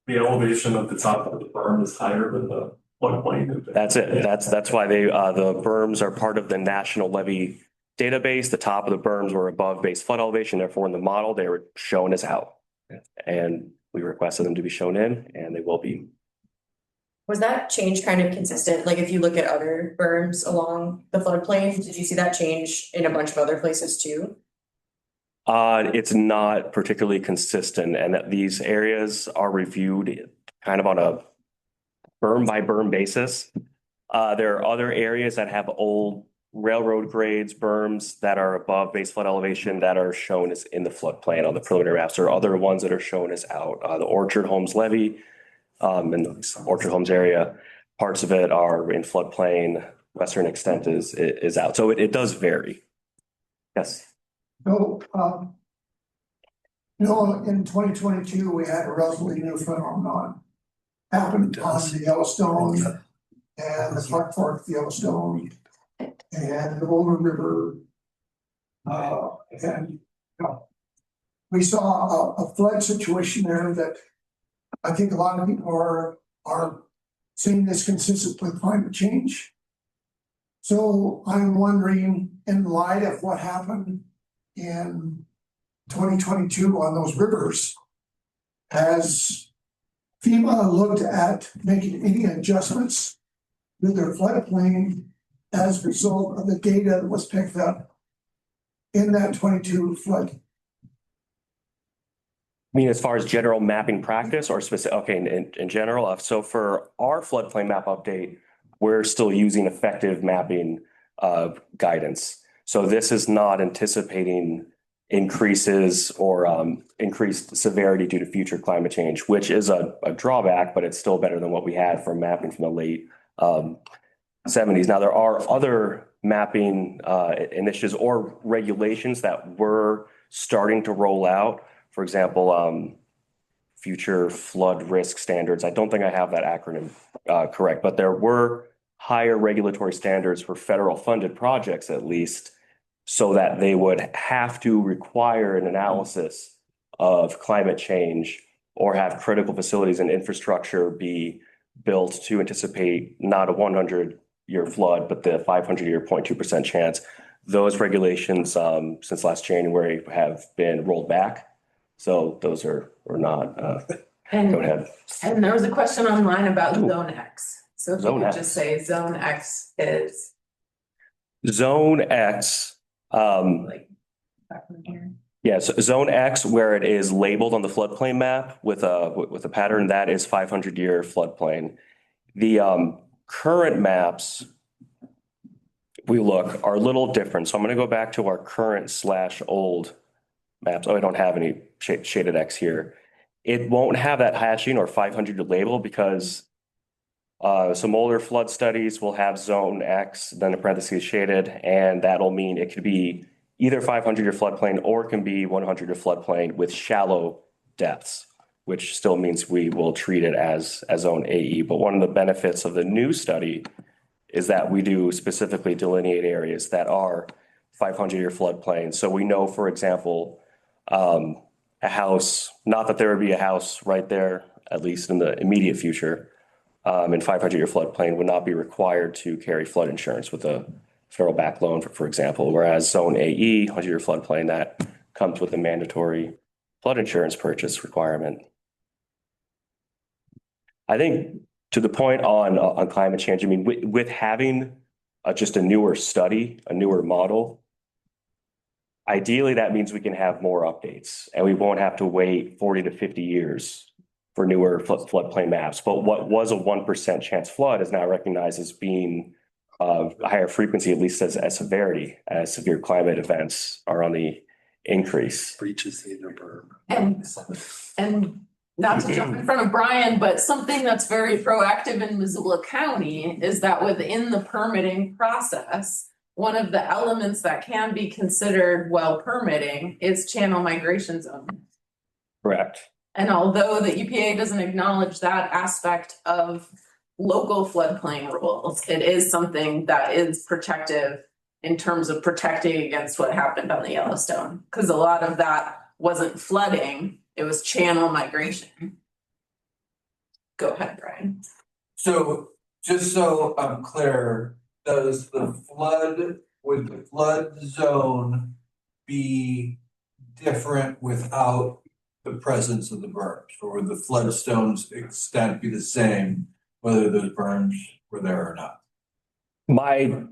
elevation of the top of the berm is higher than the floodplain? That's it. That's why the berms are part of the national levee database. The top of the berms were above base flood elevation. Therefore, in the model, they were shown as out. And we requested them to be shown in, and they will be. Was that change kind of consistent? Like if you look at other berms along the floodplain, did you see that change in a bunch of other places too? It's not particularly consistent, and that these areas are reviewed kind of on a berm by berm basis. There are other areas that have old railroad grades, berms that are above base flood elevation that are shown as in the floodplain on the preliminary maps. There are other ones that are shown as out. The Orchard Homes levee, in the Orchard Homes area, parts of it are in floodplain. Western extent is out. So it does vary. Yes. No, in 2022, we had a relatively new phenomenon happened on the Yellowstone and the Clark Fork Yellowstone and the Boulder River. We saw a flood situation there that I think a lot of people are seeing this consistent with climate change. So I'm wondering, in light of what happened in 2022 on those rivers, has FEMA looked at making any adjustments to their floodplain as a result of the data that was picked up in that 22 flood? I mean, as far as general mapping practice or specific, okay, in general, so for our floodplain map update, we're still using effective mapping guidance. So this is not anticipating increases or increased severity due to future climate change, which is a drawback, but it's still better than what we had from mapping from the late 70s. Now, there are other mapping initiatives or regulations that we're starting to roll out. For example, future flood risk standards. I don't think I have that acronym correct, but there were higher regulatory standards for federal funded projects, at least, so that they would have to require an analysis of climate change or have critical facilities and infrastructure be built to anticipate not a 100-year flood, but the 500-year 0.2% chance. Those regulations since last January have been rolled back. So those are not, go ahead. And there was a question online about Zone X. So if you Zone could X. just say Zone X is. Zone X, yes, Zone X, where it is labeled on the floodplain map with a pattern, that is 500-year floodplain. The current maps we look are a little different. So I'm going to go back to our current / old maps. Oh, I don't have any shaded X here. It won't have that hatching or 500 label because some older flood studies will have Zone X, then in parentheses shaded, and that'll mean it could be either 500-year floodplain or it can be 100-year floodplain with shallow depths. which still means we will treat it as zone AE. But one of the benefits of the new study is that we do specifically delineate areas that are 500-year floodplain. So we know, for example, a house, not that there would be a house right there, at least in the immediate future, in 500-year floodplain would not be required to carry flood insurance with a federal back loan, for example, whereas zone AE, 100-year floodplain, that comes with a mandatory flood insurance purchase requirement. I think to the point on climate change, I mean, with having just a newer study, a newer model, ideally that means we can have more updates and we won't have to wait 40 to 50 years for newer floodplain maps. But what was a 1% chance flood is now recognized as being a higher frequency, at least as severity, as severe climate events are on the increase. Breaches the inner berm. And not to jump in front of Brian, but something that's very proactive in Missoula County is that within the permitting process, one of the elements that can be considered while permitting is channel migration zone. Correct. And although the EPA doesn't acknowledge that aspect of local floodplain rules, it is something that is protective in terms of protecting against what happened on the Yellowstone. Because a lot of that wasn't flooding, it was channel migration. Go ahead, Brian. So just so I'm clear, would the flood zone be different without the presence of the berms? Or would the flood stone's extent be the same whether those berms were there or not? My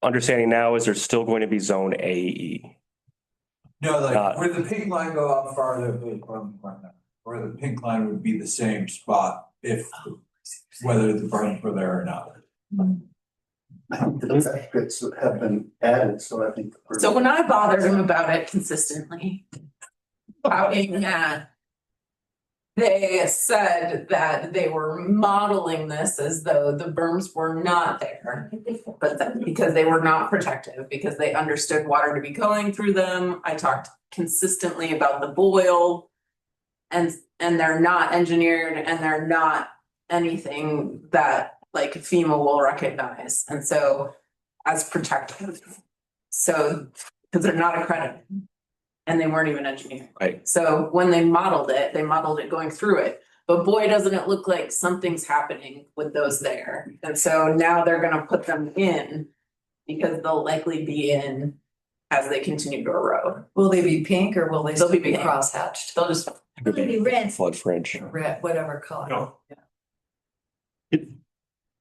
understanding now is there's still going to be zone AE. No, like where the pink line go out farther, those berms weren't there. Or the pink line would be the same spot if whether the berms were there or not. I think the benefits have been added, so I think. So when I bothered him about it consistently, talking at, they said that they were modeling this as though the berms were not there, but that because they were not protective, because they understood water to be going through them. I talked consistently about the boil, and they're not engineered, and they're not anything that like FEMA will recognize, and so as protective. So because they're not accredited. And they weren't even engineered. Right. So when they modeled it going through it. But boy, doesn't it look like something's happening with those there. And so now they're gonna put them in because they'll likely be in as they continue to erode. Will they be pink or will they'll be pink. crosshatched? They'll just Maybe red. Flood fringe. Red, whatever color. No.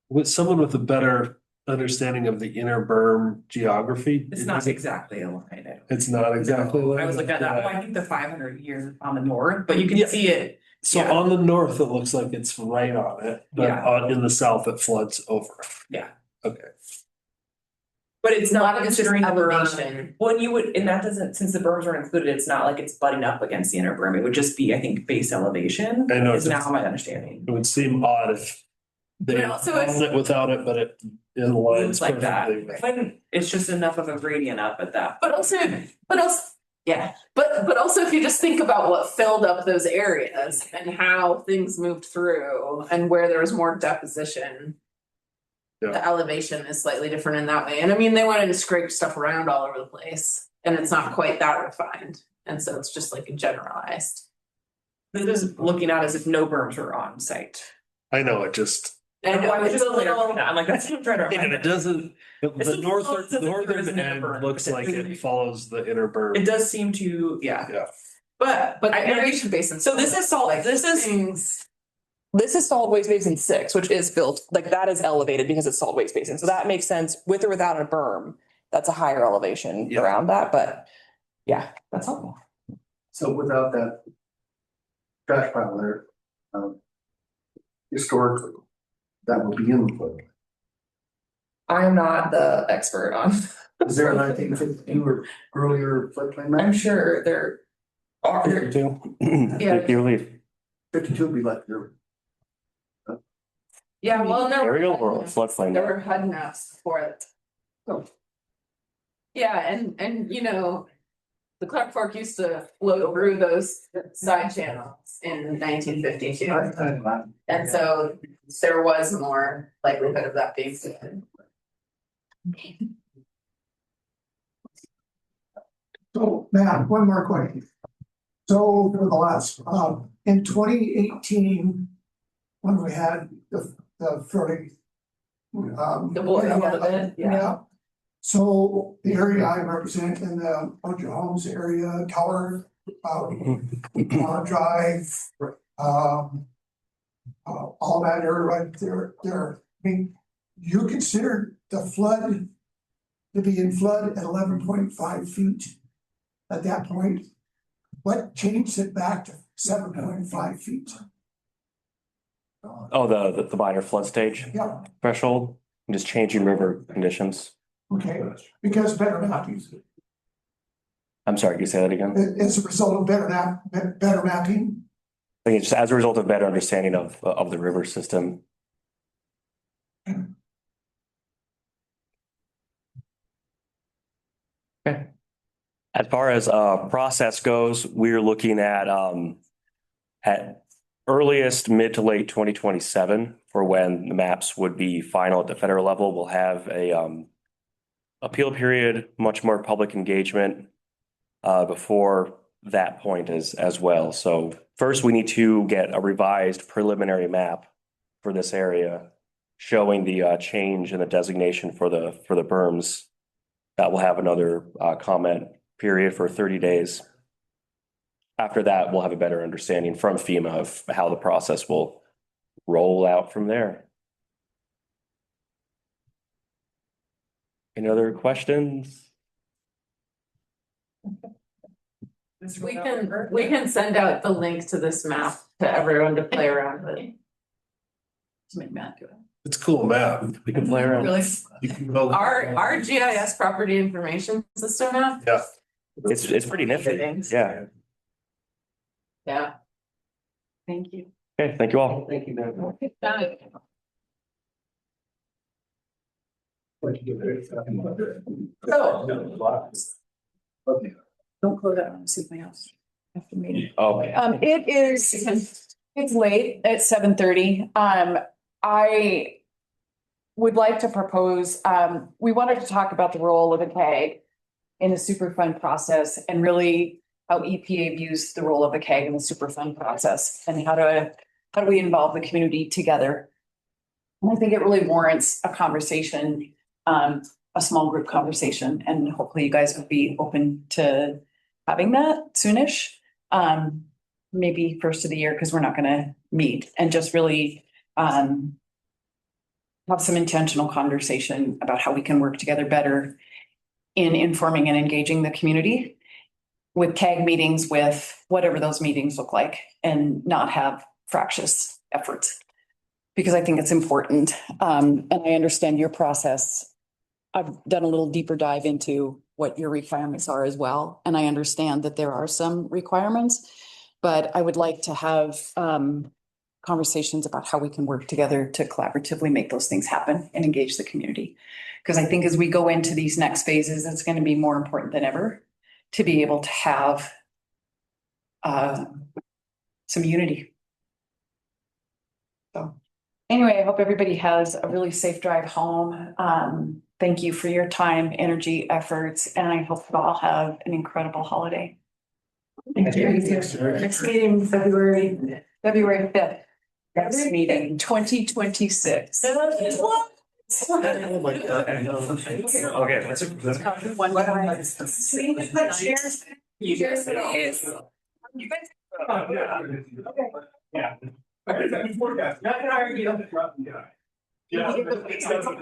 With someone with a better understanding of the inner berm geography. It's not exactly aligned. It's not exactly. I was looking at that, I think the 500-year on the north, but you can see it. So on the north, it looks like it's right on it, but in the south, it floods over. Yeah. Okay. But it's not it's considering just the elevation. berm. When you would, and that doesn't, since the berms are included, it's not like it's butting up against the inner berm. It would just be, I think, base elevation. I know, Is now my understanding. It would seem odd if they But also it's- owned it without it, but it aligns It's like that. perfectly with- When it's just enough of a gradient up at that. But also, yeah, but also if you just think about what filled up those areas and how things moved through and where there was more deposition. Yeah. The elevation is slightly different in that way. And I mean, they went and scraped stuff around all over the place and it's not quite that refined. And so it's just like a generalized. This is looking at as if no berms were on site. I know, it just. And I was it's just a little, I'm like, that's what I'm trying to. And it doesn't, the It's northern end berm. looks like it follows the inner berm. It does seem to, yeah. Yeah. but aeration basin. So this is solid, this is solid waste basin 6, which is built, like that is elevated because it's solid waste basin. So that makes sense with or without a berm. That's a higher elevation around that, but yeah, that's helpful. So without that trash pile there, historically, that would be in the flood. I am not the expert on. Is there a 1952 or earlier floodplain map? I'm sure there are. 52. Yeah. Take your leave. 52 would be like your. Yeah, well, there were Aerial or floodplain? There were HUD maps before it. Oh. Yeah, and you know, The Clark Fork used to flow through those side channels in 1952. And so there was more likelihood of that being flooded. So Matt, one more question. So for the last, in 2018, when we had the fairly. The board a little bit, yeah. So the area I represent in the Ojo Homes area, Tower, Drive, all that area right there. I mean, you consider the flood to be in flood at 11.5 feet at that point. What changed it back to 7.5 feet? Oh, the minor flood stage Yeah, threshold, just changing river conditions. okay, because better mapping. I'm sorry, can you say that again? As a result of better mapping. I think it's just as a result of better understanding of the river system. Okay. As far as process goes, we're looking at earliest mid to late 2027 for when the maps would be final at the federal level. We'll have a appeal period, much more public engagement before that point as well. So first we need to get a revised preliminary map for this area showing the change in the designation for the berms. That will have another comment period for 30 days. After that, we'll have a better understanding from FEMA of how the process will roll out from there. Any other questions? We can send out the link to this map to everyone to play around with. To make Matt do it. It's a cool map. We can play around. Really? You can go. Our GIS property information system now. Yeah. It's pretty nifty. Yeah. Yeah. Thank you. Okay, thank you all. Thank you, man. Don't close out on something else after meeting. Okay. It's late at 7:30. I would like to propose, we wanted to talk about the role of a CAG in the Superfund process and really how EPA views the role of the CAG in the Superfund process and how do we involve the community together? And I think it really warrants a conversation, a small group conversation, and hopefully you guys would be open to having that soonish. Maybe first of the year, because we're not gonna meet, and just really have some intentional conversation about how we can work together better in informing and engaging the community with CAG meetings, with whatever those meetings look like, and not have fractious efforts. Because I think it's important. And I understand your process. I've done a little deeper dive into what your requirements are as well. And I understand that there are some requirements, but I would like to have conversations about how we can work together to collaboratively make those things happen and engage the community. Because I think as we go into these next phases, it's going to be more important than ever to be able to have some unity. So anyway, I hope everybody has a really safe drive home. Thank you for your time, energy, efforts, and I hope you all have an incredible holiday. Thank you. Next meeting, February 5th. Next meeting, 2026. What? Oh my God. Okay, let's. One more. You guys. Yeah. Not gonna argue. Yeah.